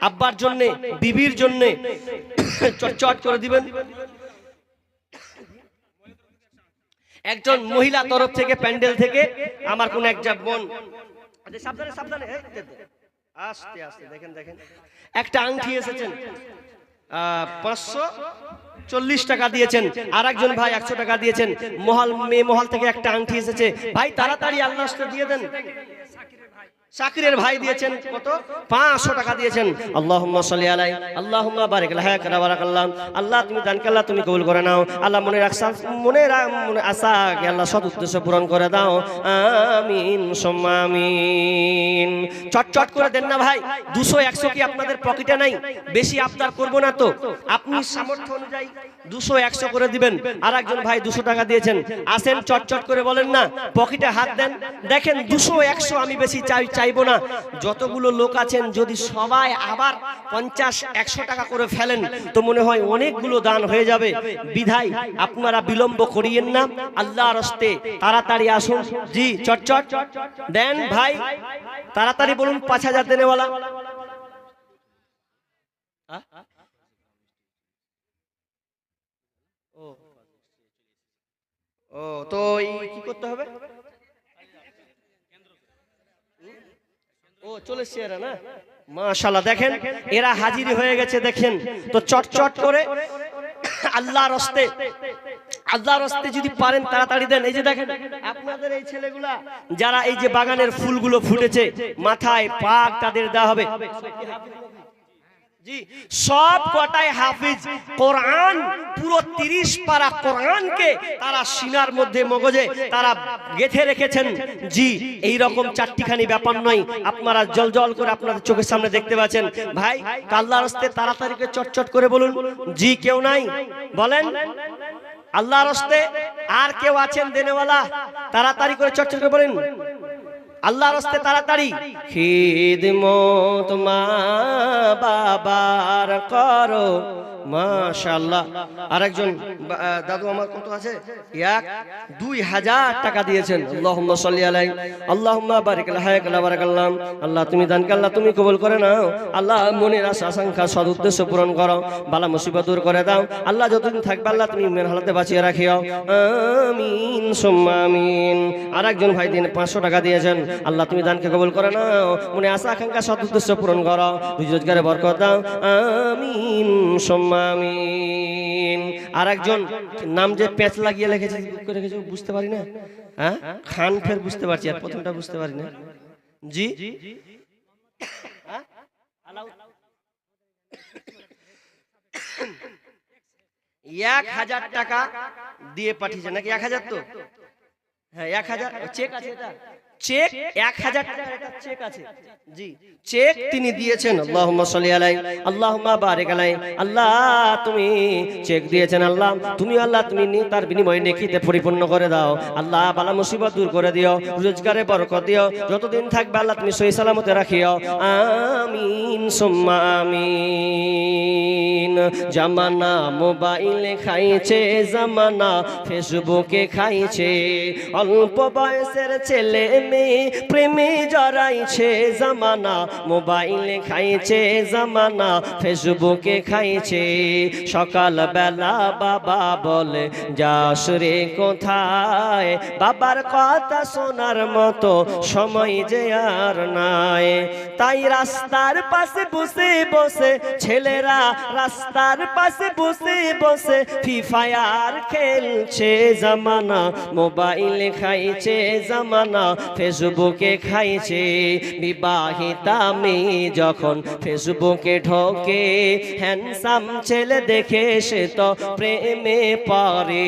[SPEAKER 1] আব্বার জন্য বিবির জন্য চটচট করে দিবেন। একজন মহিলা তরফ থেকে প্যান্ডেল থেকে আমার কোন এক বোন, সাবধানে সাবধানে আস্তে আস্তে দেখেন দেখেন, একটা আংটি এসেছেন 540 টাকা দিয়েছেন। আর একজন ভাই 100 টাকা দিয়েছেন। মহল থেকে একটা আংটি এসেছে, ভাই তাড়াতাড়ি আল্লাহর রাস্তে দিয়ে দেন। শাকিরের ভাই দিয়েছেন কত? 500 টাকা দিয়েছেন। আল্লাহুম্মা সাল্লি আলাই আল্লাহুম্মা বারিক লাকা বারাকাল্লাহ। আল্লাহ তুমি দান করলা, তুমি কবুল করে নাও। আল্লাহ মনে আশাকে আল্লাহ সৎ উদ্দেশ্য পূরণ করে দাও, আমিন সুম্মা আমিন। চটচট করে দেন না ভাই, 200-100 কি আপনাদের পকেটে নাই? বেশি আবদার করব না তো, আপনি সামর্থ্য অনুযায়ী 200-100 করে দিবেন। আর একজন ভাই 200 টাকা দিয়েছেন, আসেন চটচট করে বলেন না, পকেটে হাত দেন। দেখেন 200-100 আমি বেশি চাইবো না, যতগুলো লোক আছেন যদি সবাই আবার 50-100 টাকা করে ফেলেন তো মনে হয় অনেকগুলো দান হয়ে যাবে। বিধায় আপনারা বিলম্ব করিয়েন না, আল্লাহর রাস্তে তাড়াতাড়ি আসুন। জি চটচট দেন ভাই, তাড়াতাড়ি বলুন। 5,000 দেনেওয়ালা ও তো কি করতে হবে? ও চলেছে এরা না, মাশাআল্লাহ দেখেন এরা হাজির হয়ে গেছে দেখেন। তো চটচট করে আল্লাহর রাস্তে যদি পারেন তাড়াতাড়ি দেন। এই যে দেখেন আপনাদের এই ছেলেগুলা যারা এই যে বাগানের ফুলগুলো ফুটেছে মাথায় পাক তাদের দেওয়া হবে। জি সব কটাই হাফিজ কোরআন, পুরো 30 পারা কোরআনকে তারা সিনার মধ্যে মগজে তারা গেঁথে রেখেছেন। জি এই রকম চারটিখানি ব্যাপার নয়, আপনারা জল করে আপনাদের চোখের সামনে দেখতে পাচ্ছেন। ভাই আল্লাহর রাস্তে তাড়াতাড়ি করে চটচট করে বলুন। জি কেউ নাই বলেন আল্লাহর রাস্তে? আর কেউ আছেন দেনেওয়ালা? তাড়াতাড়ি করে চটচট করে বলেন আল্লাহর রাস্তে তাড়াতাড়ি। খিদমত মা বাবার করো, মাশাআল্লাহ। আরেকজন দাদু আমার কত আছে, 1-2,000 টাকা দিয়েছেন। আল্লাহুম্মা সাল্লি আলাই আল্লাহুম্মা বারিক লাকা বারাকাল্লাহ। আল্লাহ তুমি দান করলা, তুমি কবুল করে নাও। আল্লাহ মনের আশা আকাঙ্ক্ষা সদ উদ্দেশ্য পূরণ করো, বালা মুসিবত দূর করে দাও। আল্লাহ যতদিন থাকবে আল্লাহ তুমি মেন হালাতে বাঁচিয়ে রাখিও, আমিন সুম্মা আমিন। আরেকজন ভাই দিন 500 টাকা দিয়েছেন। আল্লাহ তুমি দানকে কবুল করে নাও, মনে আশা আকাঙ্ক্ষা সদ উদ্দেশ্য পূরণ করো, রুজি রোজগারে বরকত দাও, আমিন সুম্মা আমিন। আরেকজন নাম যে পেঁচ লাগিয়ে লিখেছে বুঝতে পারি না, হ্যাঁ খান ফের বুঝতে পারছি, আর প্রথমটা বুঝতে পারি না। জি 1,000 টাকা দিয়ে পাঠিয়েছে নাকি? 1,000 তো হ্যাঁ 1,000 চেক আছে, এটা চেক 1000 টাকার একটা চেক আছে জি, চেক তিনি দিয়েছেন। আল্লাহুম্মা সাল্লি আলাইহি আল্লাহুম্মা বারিক আলাইহি। আল্লাহ তুমি চেক দিয়েছেন, আল্লাহ তুমি তার বিনিময়ে নেকিতে পরিপূর্ণ করে দাও। আল্লাহ বালা মুসিবত দূর করে দিও, রোজগারে বরকত দিও, যতদিন থাকবে আল্লাহ তুমি সহি সালামতে রাখিও। আমিন সুম্মা আমিন। জামানা মোবাইলে খাইছে, জামানা ফেসবুকে খাইছে, অল্প বয়সের ছেলে মেয়ে প্রেমে জড়াইছে, জামানা মোবাইলে খাইছে, জামানা ফেসবুকে খাইছে। সকাল বেলা বাবা বলে যাস রে কোথায়, বাবার কথা শোনার মতো সময় যে আর নাই। তাই রাস্তার পাশে বসে বসে ছেলেরা রাস্তার পাশে বসে বসে ফ্রি ফায়ার খেলছে, জামানা মোবাইলে খাইছে, জামানা ফেসবুকে খাইছে। বিবাহিতা মেয়ে যখন ফেসবুকে ঢোকে, হ্যান্ডসাম ছেলে দেখে সে তো প্রেমে পড়ে।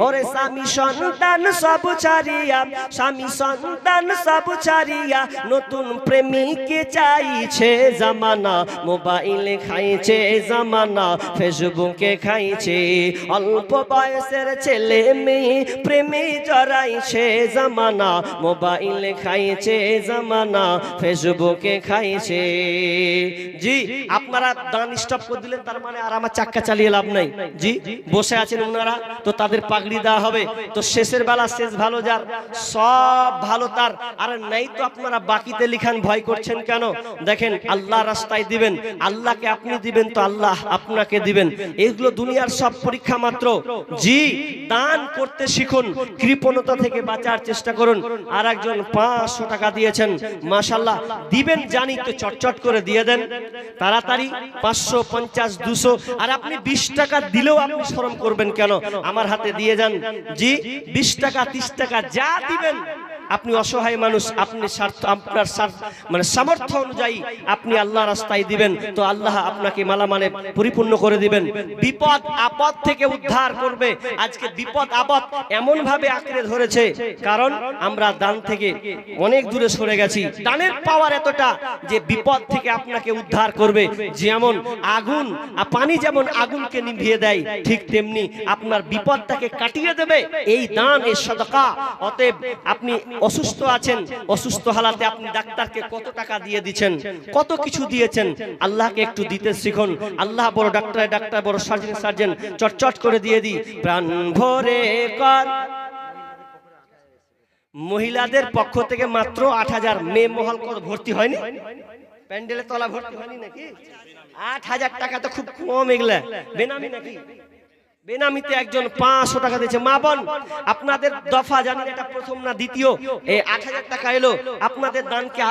[SPEAKER 1] ওরে স্বামী সন্তান সব ছাড়িয়া, স্বামী সন্তান সব ছাড়িয়া নতুন প্রেমিককে চাইছে, জামানা মোবাইলে খাইছে, জামানা ফেসবুকে খাইছে। অল্প বয়সের ছেলে মেয়ে প্রেমে জড়াইছে, জামানা মোবাইলে খাইছে, জামানা ফেসবুকে খাইছে। জি আপনারা দান স্টপ করে দিলেন, তার মানে আর আমার চাক্কা চালিয়ে লাভ নাই। জি বসে আছেন ওনারা, তো তাদের পাগড়ি দেওয়া হবে। তো শেষের বেলা শেষ ভালো যার, সব ভালো তার। আর নাই তো আপনারা বাকিতে লিখান, ভয় করছেন কেন? দেখেন আল্লাহ রাস্তায় দিবেন, আল্লাহকে আপনি দিবেন তো আল্লাহ আপনাকে দিবেন। এগুলো দুনিয়ার সব পরীক্ষা মাত্র। জি দান করতে শিখুন, কৃপণতা থেকে বাঁচার চেষ্টা করুন। আর একজন 500 টাকা দিয়েছেন, মাশাআল্লাহ দিবেন জানি তো চটচট করে দিয়ে দেন তাড়াতাড়ি। 500, 50, 200। আর আপনি 20 টাকা দিলেও আপনি শরম করবেন কেন? আমার হাতে দিয়ে যান। জি 20 টাকা 30 টাকা যা দিবেন, আপনি অসহায় মানুষ, আপনি আপনার মানে সামর্থ্য অনুযায়ী আপনি আল্লাহ রাস্তায় দিবেন, তো আল্লাহ আপনাকে মালামালে পরিপূর্ণ করে দিবেন। বিপদ আপদ থেকে উদ্ধার করবে। আজকে বিপদ আপদ এমন ভাবে আঁকড়ে ধরেছে, কারণ আমরা দান থেকে অনেক দূরে সরে গেছি। দানের পাওয়ার এতটা যে বিপদ থেকে আপনাকে উদ্ধার করবে। যেমন আগুন পানি যেমন আগুনকে নিভিয়ে দেয়, ঠিক তেমনি আপনার বিপদটাকে কাটিয়ে দেবে এই দান, এই সাদাকা। অতএব আপনি অসুস্থ আছেন, অসুস্থ হালাতে আপনি ডাক্তারকে কত টাকা দিয়ে দিচ্ছেন, কত কিছু দিয়েছেন। আল্লাহকে একটু দিতে শিখুন। আল্লাহ বড় ডাক্তার, ডাক্তার বড় সার্জন, সার্জন চটচট করে দিয়ে দিই। প্রাণ ভরে কর। মহিলাদের পক্ষ থেকে মাত্র 8000। মেয়ে মহল কত ভর্তি হয়নি? প্যান্ডেলে তলা ভর্তি হয়নি নাকি? 8000 টাকা তো খুব কম। এগুলা বেনামি নাকি? বেনামিতে একজন 500 টাকা দিয়েছে। মা বোন আপনাদের দফা জানেন এটা প্রথম না দ্বিতীয়, এই 8000 টাকা এলো। আপনাদের দানকে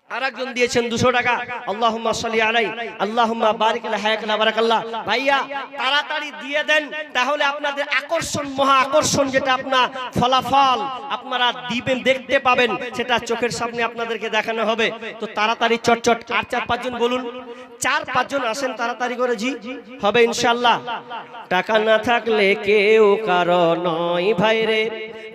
[SPEAKER 1] আরেকজন দিয়েছেন 200 টাকা। আল্লাহুম্মা সাল্লি আলাইহি আল্লাহুম্মা বারিক আলা হায়াকালা বারাকাল্লাহ। ভাইয়া তাড়াতাড়ি দিয়ে দেন, তাহলে আপনাদের আকর্ষণ, মহা আকর্ষণ, যেটা আপনার ফলাফল আপনারা দিবেন, দেখতে পাবেন, সেটা চোখের সামনে আপনাদেরকে দেখানো হবে। তো তাড়াতাড়ি চটচট। আর 4-5 জন বলুন, 4-5 জন আসেন তাড়াতাড়ি করে। জি হবে ইনশাআল্লাহ। টাকা না থাকলে কেউ কারো নয় ভাইরে,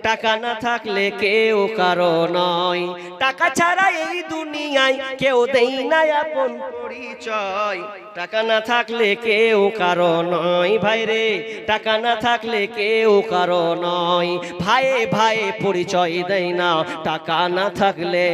[SPEAKER 1] টাকা না থাকলে কেউ কারো নয়। টাকা ছাড়া এই দুনিয়ায় কেউ দেই না আপন পরিচয়। টাকা না থাকলে কেউ কারো নয় ভাইরে, টাকা না থাকলে কেউ কারো নয়। ভাইয়ে ভাইয়ে পরিচয় দেয় না টাকা না থাকলে,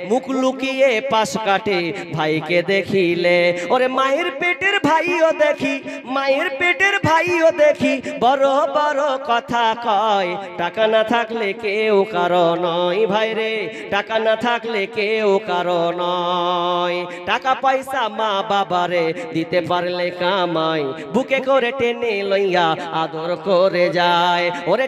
[SPEAKER 1] মুখ লুকিয়ে পাশ কাটে ভাইকে দেখিলে। ওরে মায়ের পেটের ভাইও দেখি, মায়ের পেটের ভাইও দেখি, বড় বড় কথা কয়। টাকা না থাকলে কেউ কারো নয় ভাইরে, টাকা না থাকলে কেউ কারো নয়। টাকা পয়সা মা বাবারে দিতে পারলে কামাই, বুকে করে টেনে লইয়া আদর করে যায়। ওরে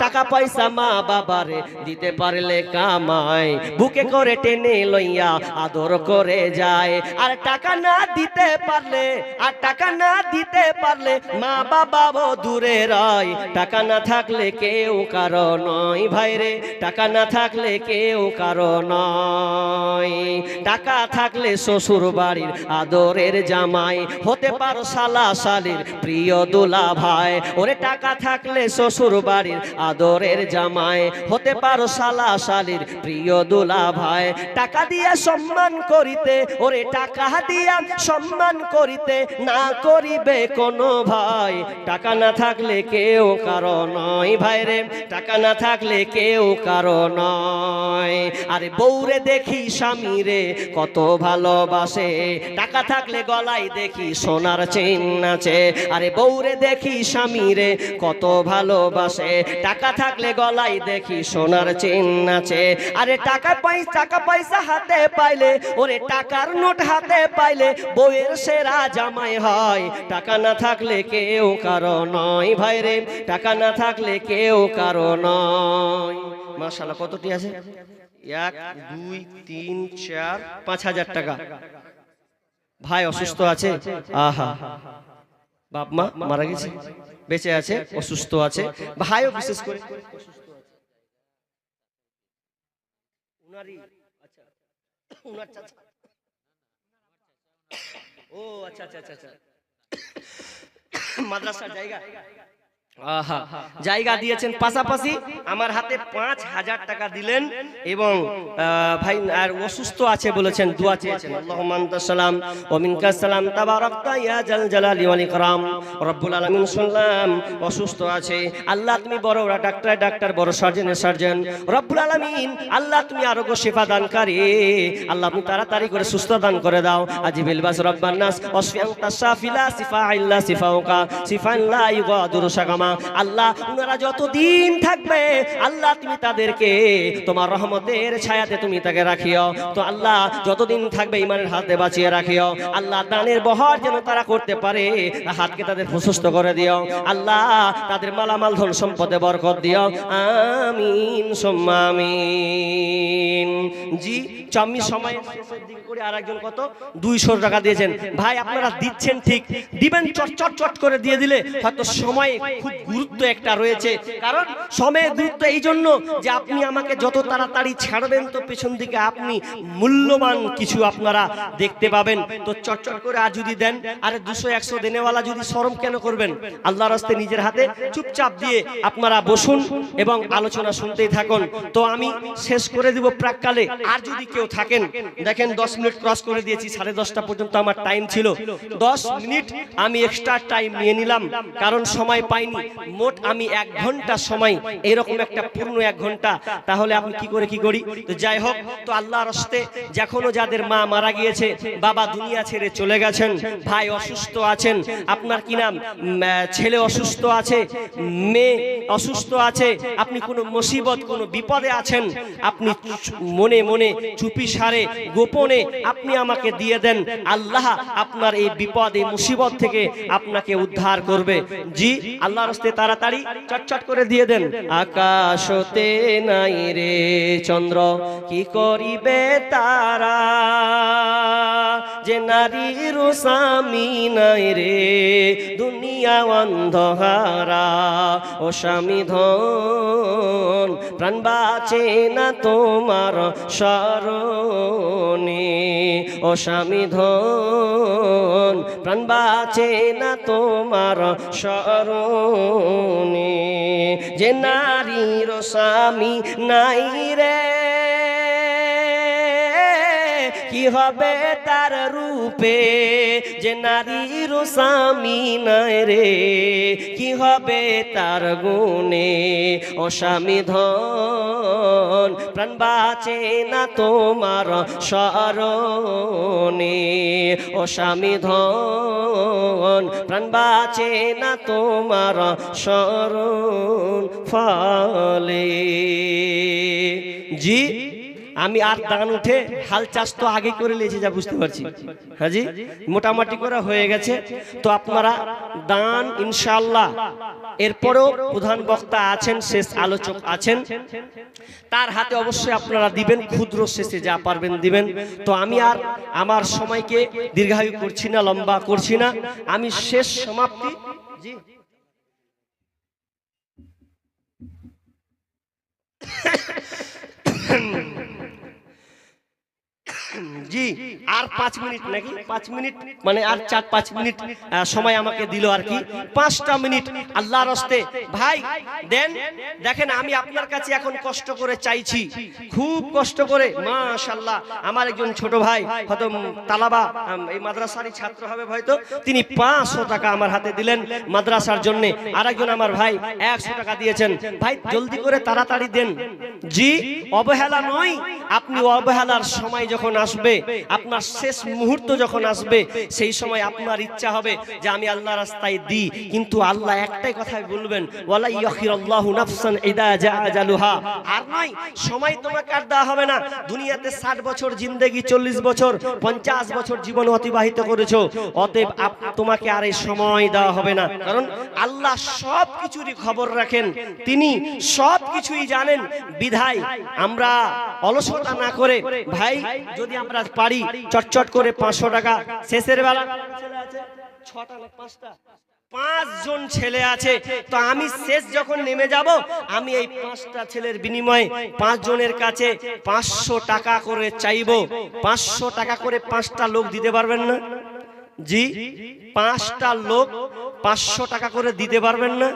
[SPEAKER 1] টাকা পয়সা মা বাবারে দিতে পারলে কামাই, বুকে করে টেনে লইয়া আদর করে যায়। আর টাকা না দিতে পারলে, আর টাকা না দিতে পারলে মা বাবাও দূরে রয়। টাকা না থাকলে কে কেউ কারো নয় ভাইরে, টাকা না থাকলে কেউ কারো নয়। টাকা থাকলে শ্বশুর বাড়ির আদরের জামাই, হতে পারো শালা শালির প্রিয় দুলা ভাই। ওরে টাকা থাকলে শ্বশুর বাড়ির আদরের জামাই, হতে পারো শালা শালির প্রিয় দুলা ভাই। টাকা দিয়া সম্মান করিতে, ওরে টাকা দিয়া সম্মান করিতে না করিবে কোনো ভাই। টাকা না থাকলে কেউ কারো নয় ভাইরে, টাকা না থাকলে কেউ কারো নয়। আরে বউরে দেখি স্বামীরে কত ভালোবাসে, টাকা থাকলে গলায় দেখি সোনার চেইন আছে। আরে বউরে দেখি স্বামীরে কত ভালোবাসে, টাকা থাকলে গলায় দেখি সোনার চেইন আছে। আরে টাকা পয়সা হাতে পাইলে, ওরে টাকার নোট হাতে পাইলে বউয়ের সেরা জামাই হয়। টাকা না থাকলে কেউ কারো নয় ভাইরে, টাকা না থাকলে কেউ কারো নয়। মাশাআল্লাহ, কতটি আছে? 1 2 3 4 5,000 টাকা। ভাই অসুস্থ আছে, আহা বাপ মা মারা গেছে, বেঁচে আছে, অসুস্থ আছে। ভাইও বিশেষ করে ও আচ্ছা আচ্ছা আচ্ছা, মাদ্রাসার জায়গা, আহা জায়গা দিয়েছেন, পাশাপাশি আমার হাতে 5,000 টাকা দিলেন। এবং ভাই আর অসুস্থ আছে বলেছেন, দোয়া চেয়েছেন। আল্লাহুম্মা আনতাস সালাম ওয়া মিনকাস সালাম তাবারাকতা ইয়া জাল জালালি ওয়াল ইকরাম। রব্বুল আলামিন শুনলাম অসুস্থ আছে, আল্লাহ তুমি বড় ডাক্তার, বড় সার্জন। রব্বুল আলামিন আল্লাহ তুমি আরোগ্য শিফা দানকারী, আল্লাহ তুমি তাড়াতাড়ি করে সুস্থ দান করে দাও। আজিবিল বাস রব্বান নাস ওয়াসফি আনতা শাফিলা শিফা ইল্লা শিফাউকা শিফান লা ইগাদিরু সাকামা। আল্লাহ উনারা যতদিন থাকবে আল্লাহ তুমি তাদেরকে তোমার রহমতের ছায়াতে তুমি তাকে রাখিও। তো আল্লাহ যতদিন থাকবে ইমানের হাতে বাঁচিয়ে রাখিও। আল্লাহ দানের বহর যেন তারা করতে পারে, হাতকে তাদের প্রশস্ত করে দিও। আল্লাহ তাদের মালামাল ধন সম্পদে বরকত দিও, আমিন সুম্মা আমিন। জি চামি সময় শেষের দিক করে আরেকজন কত 200 টাকা দিয়েছেন। ভাই আপনারা দিচ্ছেন ঠিক, দিবেন চট করে দিয়ে দিলে হয়তো সময় খুব গুরুত্ব একটা রয়েছে। কারণ সময়ের গুরুত্ব এই জন্য যে আপনি আমাকে যত তাড়াতাড়ি ছাড়বেন তো পেছন দিকে আপনি মূল্যবান কিছু আপনারা দেখতে পাবেন। তো চট করে আর যদি দেন, আরে 200-100 দেনেওয়ালা যদি শরম কেন করবেন? আল্লাহর রাস্তে নিজের হাতে চুপচাপ দিয়ে আপনারা বসুন এবং আলোচনা শুনতেই থাকুন। তো আমি শেষ করে দিব প্রাককালে। আর যদি কেউ থাকেন, দেখেন 10 মিনিট ক্রস করে দিয়েছি, 10:30 পর্যন্ত আমার টাইম ছিল। 10 মিনিট আমি এক্সট্রা টাইম নিয়ে নিলাম, কারণ সময় পাইনি। মোট আমি 1 ঘন্টা সময়, এরকম একটা পূর্ণ 1 ঘন্টা, তাহলে আপনি কি করি। তো যাই হোক, তো আল্লাহর রাস্তে যখনও যাদের মা মারা গিয়েছে, বাবা দুনিয়া ছেড়ে চলে গেছেন, ভাই অসুস্থ আছেন, আপনার কি নাম ছেলে অসুস্থ আছে, মেয়ে অসুস্থ আছে, আপনি কোনো মুসিবত কোনো বিপদে আছেন, আপনি মনে চুপি সারে গোপনে আপনি আমাকে দিয়ে দেন, আল্লাহ আপনার এই বিপদ এই মুসিবত থেকে আপনাকে উদ্ধার করবে। জি আল্লাহর রাস্তে তাড়াতাড়ি চট করে দিয়ে দেন। আকাশতে নাই রে চন্দ্র, কি করিবে তারা, যে নারীর স্বামী নাই রে দুনিয়া অন্ধহারা। ও স্বামী ধন প্রাণ বাঁচে না তোমার শরণে, ও স্বামী ধন প্রাণ বাঁচে না তোমার শরণে। যে নারীর স্বামী নাই রে, কি হবে তার রূপে, যে নারীর স্বামী নাই রে কি হবে তার গুণে। ও স্বামী ধন প্রাণ বাঁচে না তোমার শরণে, ও স্বামী ধন প্রাণ বাঁচে না তোমার শরণ ফলে। জি আমি আর দান উঠে হাল চাষ তো আগে করে নিয়েছি, যা বুঝতে পারছি। হ্যাঁ জি মোটামুটি করে হয়ে গেছে। তো আপনারা দান ইনশাআল্লাহ, এরপরেও প্রধান বক্তা আছেন, শেষ আলোচক আছেন, তার হাতে অবশ্যই আপনারা দিবেন, ক্ষুদ্র শেষে যা পারবেন দিবেন। তো আমি আর আমার সময়কে দীর্ঘায়ু করছি না, লম্বা করছি না, আমি শেষ সমাপ্তি। জি জি আর 5 মিনিট নাকি 5 মিনিট মানে আর 4-5 মিনিট সময় আমাকে দিল আর কি 5টা মিনিট আল্লাহর রাস্তে ভাই দেন। দেখেন আমি আপনার কাছে এখন কষ্ট করে চাইছি, খুব কষ্ট করে। মাশাআল্লাহ আমার একজন ছোট ভাই হয়তো তালাবা এই মাদ্রাসারই ছাত্র হবে হয়তো, তিনি 500 টাকা আমার হাতে দিলেন মাদ্রাসার জন্য। আরেকজন আমার ভাই 100 টাকা দিয়েছেন। ভাই জলদি করে তাড়াতাড়ি দেন। জি অবহেলা নয়, আপনি অবহেলার সময় যখন আসবে, আপনার শেষ মুহূর্ত যখন আসবে, সেই সময় আপনার ইচ্ছা হবে যে আমি আল্লাহর রাস্তায় দিই, কিন্তু আল্লাহ একটাই কথাই বলবেন, ওয়ালা ইয়াখিরাল্লাহু নাফসান ইদা জাআ আজালুহা। আর নয় সময় তোমাকে আর দেওয়া হবে না। দুনিয়াতে 60 বছর জিন্দেগি, 40 বছর, 50 বছর জীবন অতিবাহিত করেছো, অতএব তোমাকে আর এই সময় দেওয়া হবে না। কারণ আল্লাহ সব কিছুরই খবর রাখেন, তিনি সব কিছুই জানেন। বিধায় আমরা অলসতা না করে ভাই যদি আমরা পারি চটচট করে 500 টাকা শেষের বেলা ছেলে আছে 6টা না 5টা 5 জন ছেলে আছে, তো আমি শেষ যখন নেমে যাব আমি এই 5টা ছেলের বিনিময়ে 5 জনের কাছে 500 টাকা করে চাইবো। 500 টাকা করে 5টা লোক দিতে পারবেন না? জি 5টা লোক 500 টাকা করে দিতে পারবেন না?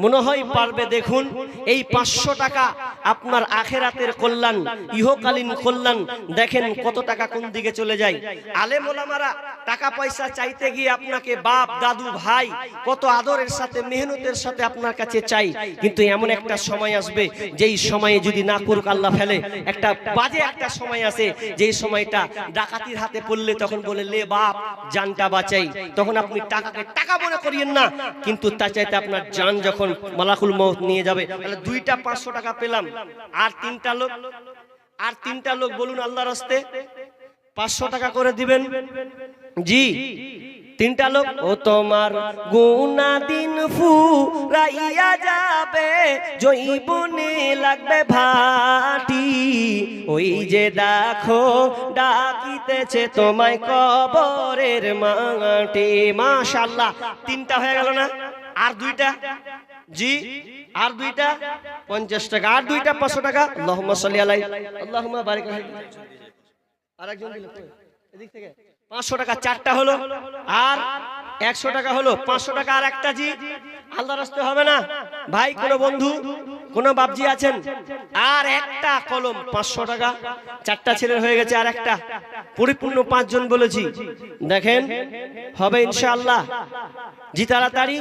[SPEAKER 1] মনে হয় পারবে। দেখুন এই 500 টাকা আপনার আখেরাতের কল্যাণ, ইহকালীন কল্যাণ, দেখেন কত টাকা কোন দিকে চলে যায়। আলেম ওলামারা টাকা পয়সা চাইতে গিয়ে আপনাকে বাপ দাদু ভাই কত আদরের সাথে মেহনতের সাথে আপনার কাছে চাই, কিন্তু এমন একটা সময় আসবে যেই সময়ে যদি না করুক আল্লাহ ফেলে, একটা বাজে একটা সময় আসে যেই সময়টা ডাকাতির হাতে পড়লে তখন বলে লে বাপ জানটা বাঁচাই, তখন আপনি টাকাকে টাকা মনে করিয়েন না, কিন্তু তা চাইতে আপনার জান যখন মালাকুল মউত নিয়ে যাবে। তাহলে 2টা 500 টাকা পেলাম, আর 3টা লোক বলুন আল্লাহর রাস্তে 500 টাকা করে দিবেন। জি 3টা লোক, ও তোমার গুনাহ দিন ফুরাইয়া যাবে, জৈবনে লাগবে ভাটি, ওই যে দেখো ডাকিতেছে তোমায় কবরের মাটি। মাশাআল্লাহ 3টা হয়ে গেল না? আর 2টা জি আর 2টা 50 টাকা, আর 2টা 500 টাকা। আল্লাহুম্মা সাল্লি আলাইহি আল্লাহুম্মা বারিক আলাইহি। আরেকজন দিল এদিক থেকে 500 টাকা 4টা হলো, আর 100 টাকা হলো 500 টাকা আর একটা। জি আল্লাহর রাস্তে হবে না ভাই? কোন বন্ধু কোন বাপজি আছেন? আর একটা কলম 500 টাকা, 4টা ছেলের হয়ে গেছে, আর একটা পরিপূর্ণ 5 জন বলেছি। দেখেন হবে ইনশাআল্লাহ। জি তাড়াতাড়ি।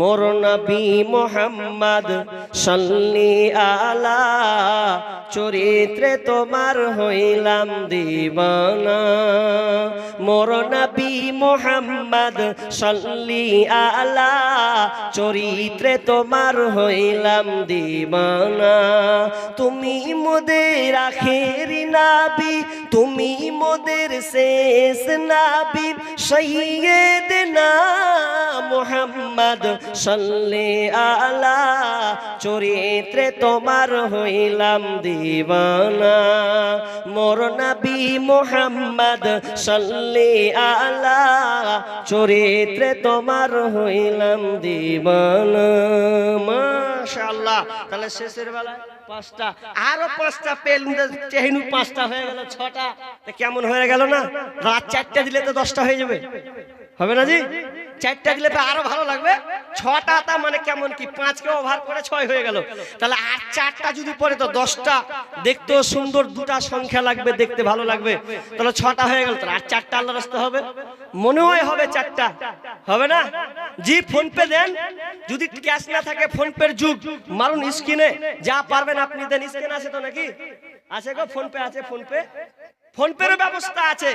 [SPEAKER 1] মোর নবী মুহাম্মদ সাল্লি আলা, চরিত্রে তোমার হইলাম দিওয়ানা। মোর নবী মুহাম্মদ সাল্লি আলা, চরিত্রে তোমার হইলাম দিওয়ানা। তুমি মোদের আখেরি নবী, তুমি মোদের শেষ নবী, সাইয়্যিদনা মুহাম্মদ সাল্লি আলা, চরিত্রে তোমার হইলাম দিওয়ানা। মোর নবী মুহাম্মদ সাল্লি আলা, চরিত্রে তোমার হইলাম দিওয়ানা। মাশাআল্লাহ। তাহলে শেষের বেলা 5টা, আরো 5টা পেল, চেহিনু 5টা হয়ে গেল 6টা। কেমন হয়ে গেল না? রাত 4টা দিলে তো 10টা হয়ে যাবে, হবে না জি? 4টা দিলে তো আরো ভালো লাগবে। 6টা তা মানে কেমন কি 5কে ওভার করে 6 হয়ে গেল। তাহলে আর 4টা যদি পড়ে তো 10টা, দেখতেও সুন্দর, 2টা সংখ্যা লাগবে, দেখতে ভালো লাগবে। তাহলে 6টা হয়ে গেল, আর 4টা আল্লাহর রাস্তে হবে, মনে হয় হবে 4টা, হবে না? জি ফোন পে দেন, যদি ক্যাশ না থাকে ফোন পের যুগ, মারুন স্ক্রিনে, যা পারবেন আপনি দেন। স্ক্রিন আছে তো নাকি? আছে গো, ফোন পে আছে, ফোন পে, ফোন পের ব্যবস্থা আছে।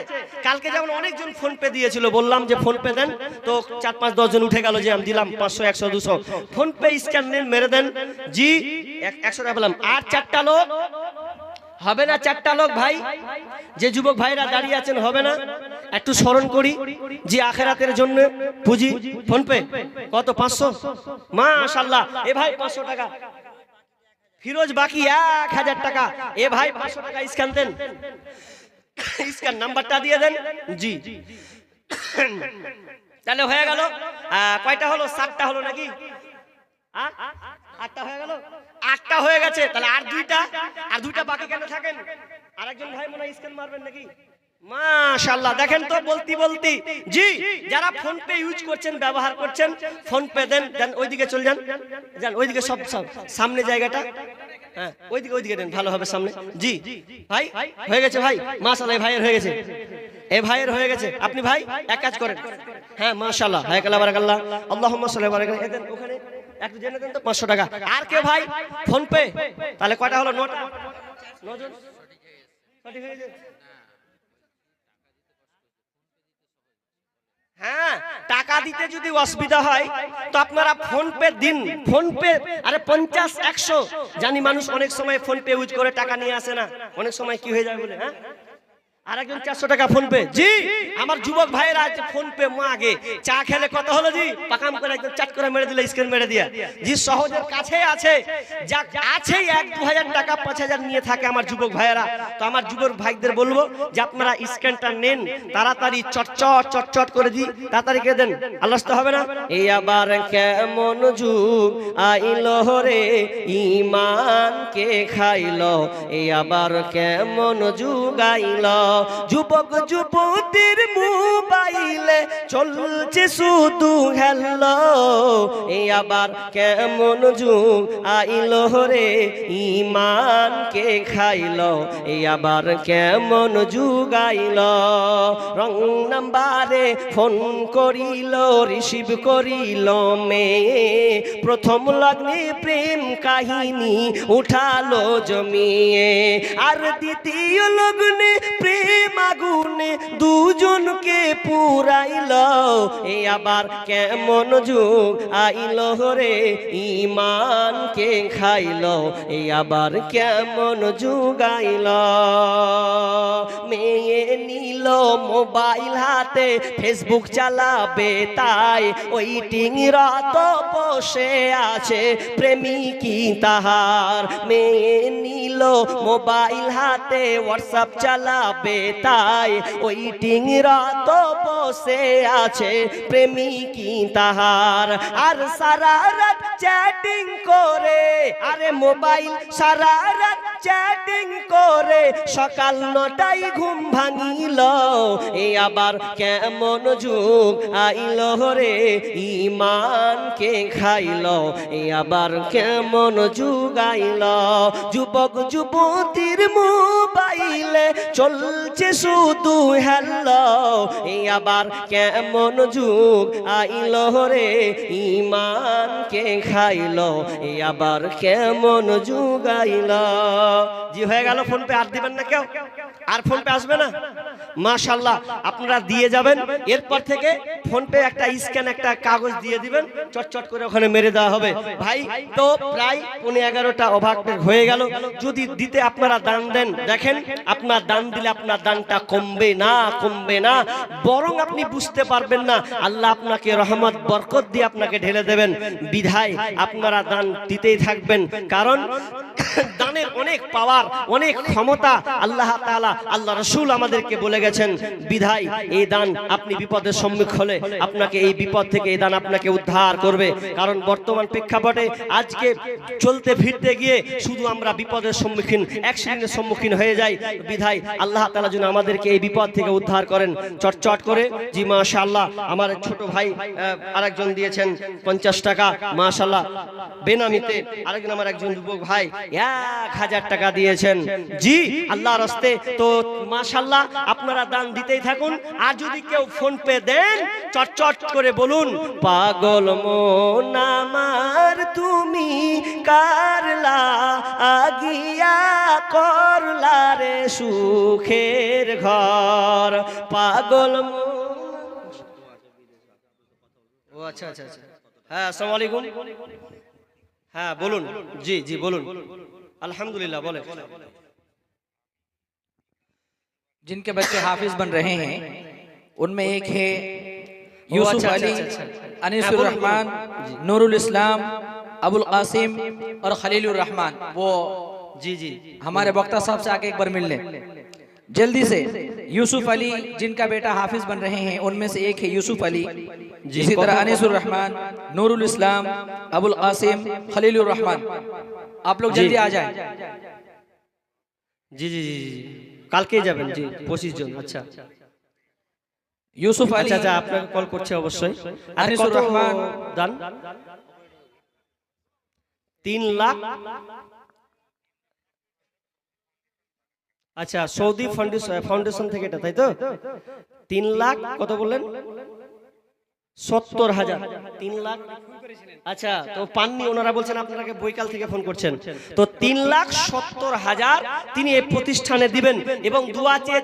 [SPEAKER 1] কালকে যেমন অনেকজন ফোন পে দিয়েছিল, বললাম যে ফোন পে দেন, তো 4-5-10 জন উঠে গেল যে আমি দিলাম 500 100 200। ফোন পে স্ক্যান নেন, মেরে দেন। জি 100 টাকা পেলাম। আর 4টা লোক হবে না? 4টা লোক ভাই, যে যুবক ভাইরা দাঁড়িয়ে আছেন, হবে না? একটু স্মরণ করি যে আখেরাতের জন্য পুঁজি। ফোন পে কত? 500। মাশাআল্লাহ। এ ভাই 500 টাকা। ফিরোজ বাকি 1000 টাকা। এ ভাই 500 টাকা স্ক্যান দেন, স্ক্যান নাম্বারটা দিয়ে দেন। জি তাহলে হয়ে গেল কয়টা হলো? 7টা হলো নাকি? 8টা হয়ে গেল। আটটা হয়ে গেছে, তাহলে আর দুইটা বাকি কেন থাকেন? আরেকজন ভাই মনে হয় স্ক্যান মারবেন নাকি? মাশাআল্লাহ, দেখেন তো বলতি জি, যারা ফোন পে ইউজ করছেন, ব্যবহার করছেন, ফোন পে দেন ওইদিকে চলে যান ওইদিকে, সব সামনে জায়গাটা, হ্যাঁ ওইদিকে দেন, ভালো হবে সামনে। জি ভাই হয়ে গেছে ভাই, মাশাআল্লাহ ভাইয়ের হয়ে গেছে, এ ভাইয়ের হয়ে গেছে। আপনি ভাই এক কাজ করেন, হ্যাঁ মাশাআল্লাহ, হায়াকাল্লাহ বারাকাল্লাহ, আল্লাহুম্মা সাল্লি বারাকাল্লাহ, দেন ওখানে একটু জেনে দেন তো 500 টাকা। আর কে ভাই ফোন পে? তাহলে কয়টা হলো? 9টা, 9 জন সঠিক হয়ে গেছে। হ্যাঁ, টাকা দিতে যদি অসুবিধা হয় তো আপনারা ফোন পে দিন। ফোন পে আরে 50 100, জানি মানুষ অনেক সময় ফোন পে ইউজ করে টাকা নিয়ে আসে না, অনেক সময় কি হয়ে যায় বলে, হ্যাঁ আরেকজন 400 টাকা ফোন পে। জি আমার যুবক ভাইয়েরা আছে ফোন পে আগে চা খেলে কত হলো জি, পাকাম করে একদম চাট করে মেরে দিলে, স্ক্রিন মেরে দিয়া। জি সহজের কাছে আছে, যা আছে 1-2000 টাকা 5000 নিয়ে থাকে আমার যুবক ভাইয়েরা। তো আমার যুবক ভাইদের বলবো যে আপনারা স্ক্যানটা নেন, তাড়াতাড়ি চটচট করে দি, তাড়াতাড়ি কে দেন, আল্লাহতে হবে না। এই আবার কেমন যুগ আইলো রে, ঈমান কে খাইলো, এই আবার কেমন যুগ আইলো, যুবক যুবতীর মোবাইলে চলছে শুধু হ্যালো, এই আবার কেমন যুগ আইলো রে, ঈমান কে খাইলো, এই আবার কেমন যুগ আইলো, রং নাম্বারে ফোন করিল, রিসিভ করিল মেয়ে, প্রথম লগ্নে প্রেম কাহিনী উঠালো জমিয়ে, আর দ্বিতীয় লগ্নে প্রেম আগুনে দুজনকে পুরাইল, এই আবার কেমন যুগ আইলো রে, ঈমান কে খাইলো, এই আবার কেমন যুগ আইলো, মেয়ে নিল মোবাইল হাতে, ফেসবুক চালাবে তাই, ওয়েটিং রত বসে আছে প্রেমিকী তাহার, মেয়ে নিল মোবাইল হাতে, হোয়াটসঅ্যাপ চালাবে তাই, ওয়েটিং রত বসে আছে প্রেমিকী তাহার, আর সারা রাত চ্যাটিং করে, আরে মোবাইল সারা রাত চ্যাটিং করে, সকাল 9টায় ঘুম ভাঙিল, এই আবার কেমন যুগ আইলো রে, ঈমান কে খাইলো, এই আবার কেমন যুগ আইলো, যুবক যুবতীর মোবাইলে চলছে শুধু হ্যালো, এই আবার কেমন যুগ আইলো রে, ঈমান কে খাইলো, এই আবার কেমন যুগ আইলো। জি হয়ে গেল ফোন পে, আর দিবেন না কেউ, আর ফোন পে আসবে না, মাশাআল্লাহ আপনারা দিয়ে যাবেন। এরপর থেকে ফোন পে একটা স্ক্যান, একটা কাগজ দিয়ে দিবেন, চটচট করে ওখানে মেরে দেওয়া হবে। ভাই তো প্রায় 11:15 ওভারটেক হয়ে গেল, যদি দিতে আপনারা দান দেন, দেখেন আপনার দান দিলে আপনার দানটা কমবে না, বরং আপনি বুঝতে পারবেন না, আল্লাহ আপনাকে রহমত বরকত দিয়ে আপনাকে ঢেলে দেবেন। বিধায় আপনারা দান দিতেই থাকবেন, কারণ দানের অনেক পাওয়ার, অনেক ক্ষমতা আল্লাহ তাআলা, আল্লাহ রাসূল আমাদেরকে বলে গেছেন। বিধায় এই দান আপনি বিপদের সম্মুখ হলে আপনাকে এই বিপদ থেকে এই দান আপনাকে উদ্ধার করবে। কারণ বর্তমান প্রেক্ষাপটে আজকে চলতে ফিরতে গিয়ে শুধু আমরা বিপদের সম্মুখীন, অ্যাক্সিডেন্টের সম্মুখীন হয়ে যাই। বিধায় আল্লাহ তাআলা যেন আমাদেরকে এই বিপদ থেকে উদ্ধার করেন চটচট করে। জি মাশাআল্লাহ, আমার ছোট ভাই আরেকজন দিয়েছেন 50 টাকা, মাশাআল্লাহ বেনামিতে। আরেকজন আমার একজন যুবক ভাই 1000 টাকা দিয়েছেন। জি আল্লাহর রাস্তে। তো মাশাআল্লাহ আপনারা দান দিতেই থাকুন। আর যদি কেউ ফোন পে দেন, চটচট করে বলুন, পাগল মন আমার তুমি কারলা আগিয়া করলা রে সুখের ঘর, পাগল মন। ও আচ্ছা, হ্যাঁ আসসালামু আলাইকুম। হ্যাঁ বলুন, জি বলুন। अल्हम्दुलिल्लाह बोले।
[SPEAKER 2] जिनके बच्चे हाफिज बन रहे हैं उनमें एक है यूसुफ अली, अनीसुर रहमान, नूरुल इस्लाम, अबुल कासिम और खलीलुर रहमान। वो
[SPEAKER 1] जी
[SPEAKER 2] हमारे वक्ता साहब से आके एक बार मिल लें जल्दी से। यूसुफ अली जिनका बेटा हाफिज बन रहे हैं उनमें से एक है यूसुफ अली, इसी तरह अनीसुर रहमान, नूरुल इस्लाम, अबुल कासिम, खलीलुर रहमान। आप लोग जल्दी आ जाएं।
[SPEAKER 1] জি জি জি জি কালকেই যাবেন জি 25 জন আচ্ছা
[SPEAKER 2] यूसुफ अली
[SPEAKER 1] আচ্ছা আচ্ছা আপনাকে কল করছে অবশ্যই আর
[SPEAKER 2] আনিসুর
[SPEAKER 1] কত
[SPEAKER 2] রহমান
[SPEAKER 1] দান 3 লাখ আচ্ছা সৌদি ফাউন্ডেশন থেকে এটা তাই তো 3 লাখ কত বললেন 70,000 3 লাখ আচ্ছা তো পাননি ওনারা বলছেন আপনাকে বৈকাল থেকে ফোন করছেন তো 3,70,000 তিনি এই প্রতিষ্ঠানে দিবেন এবং দোয়া চেয়ে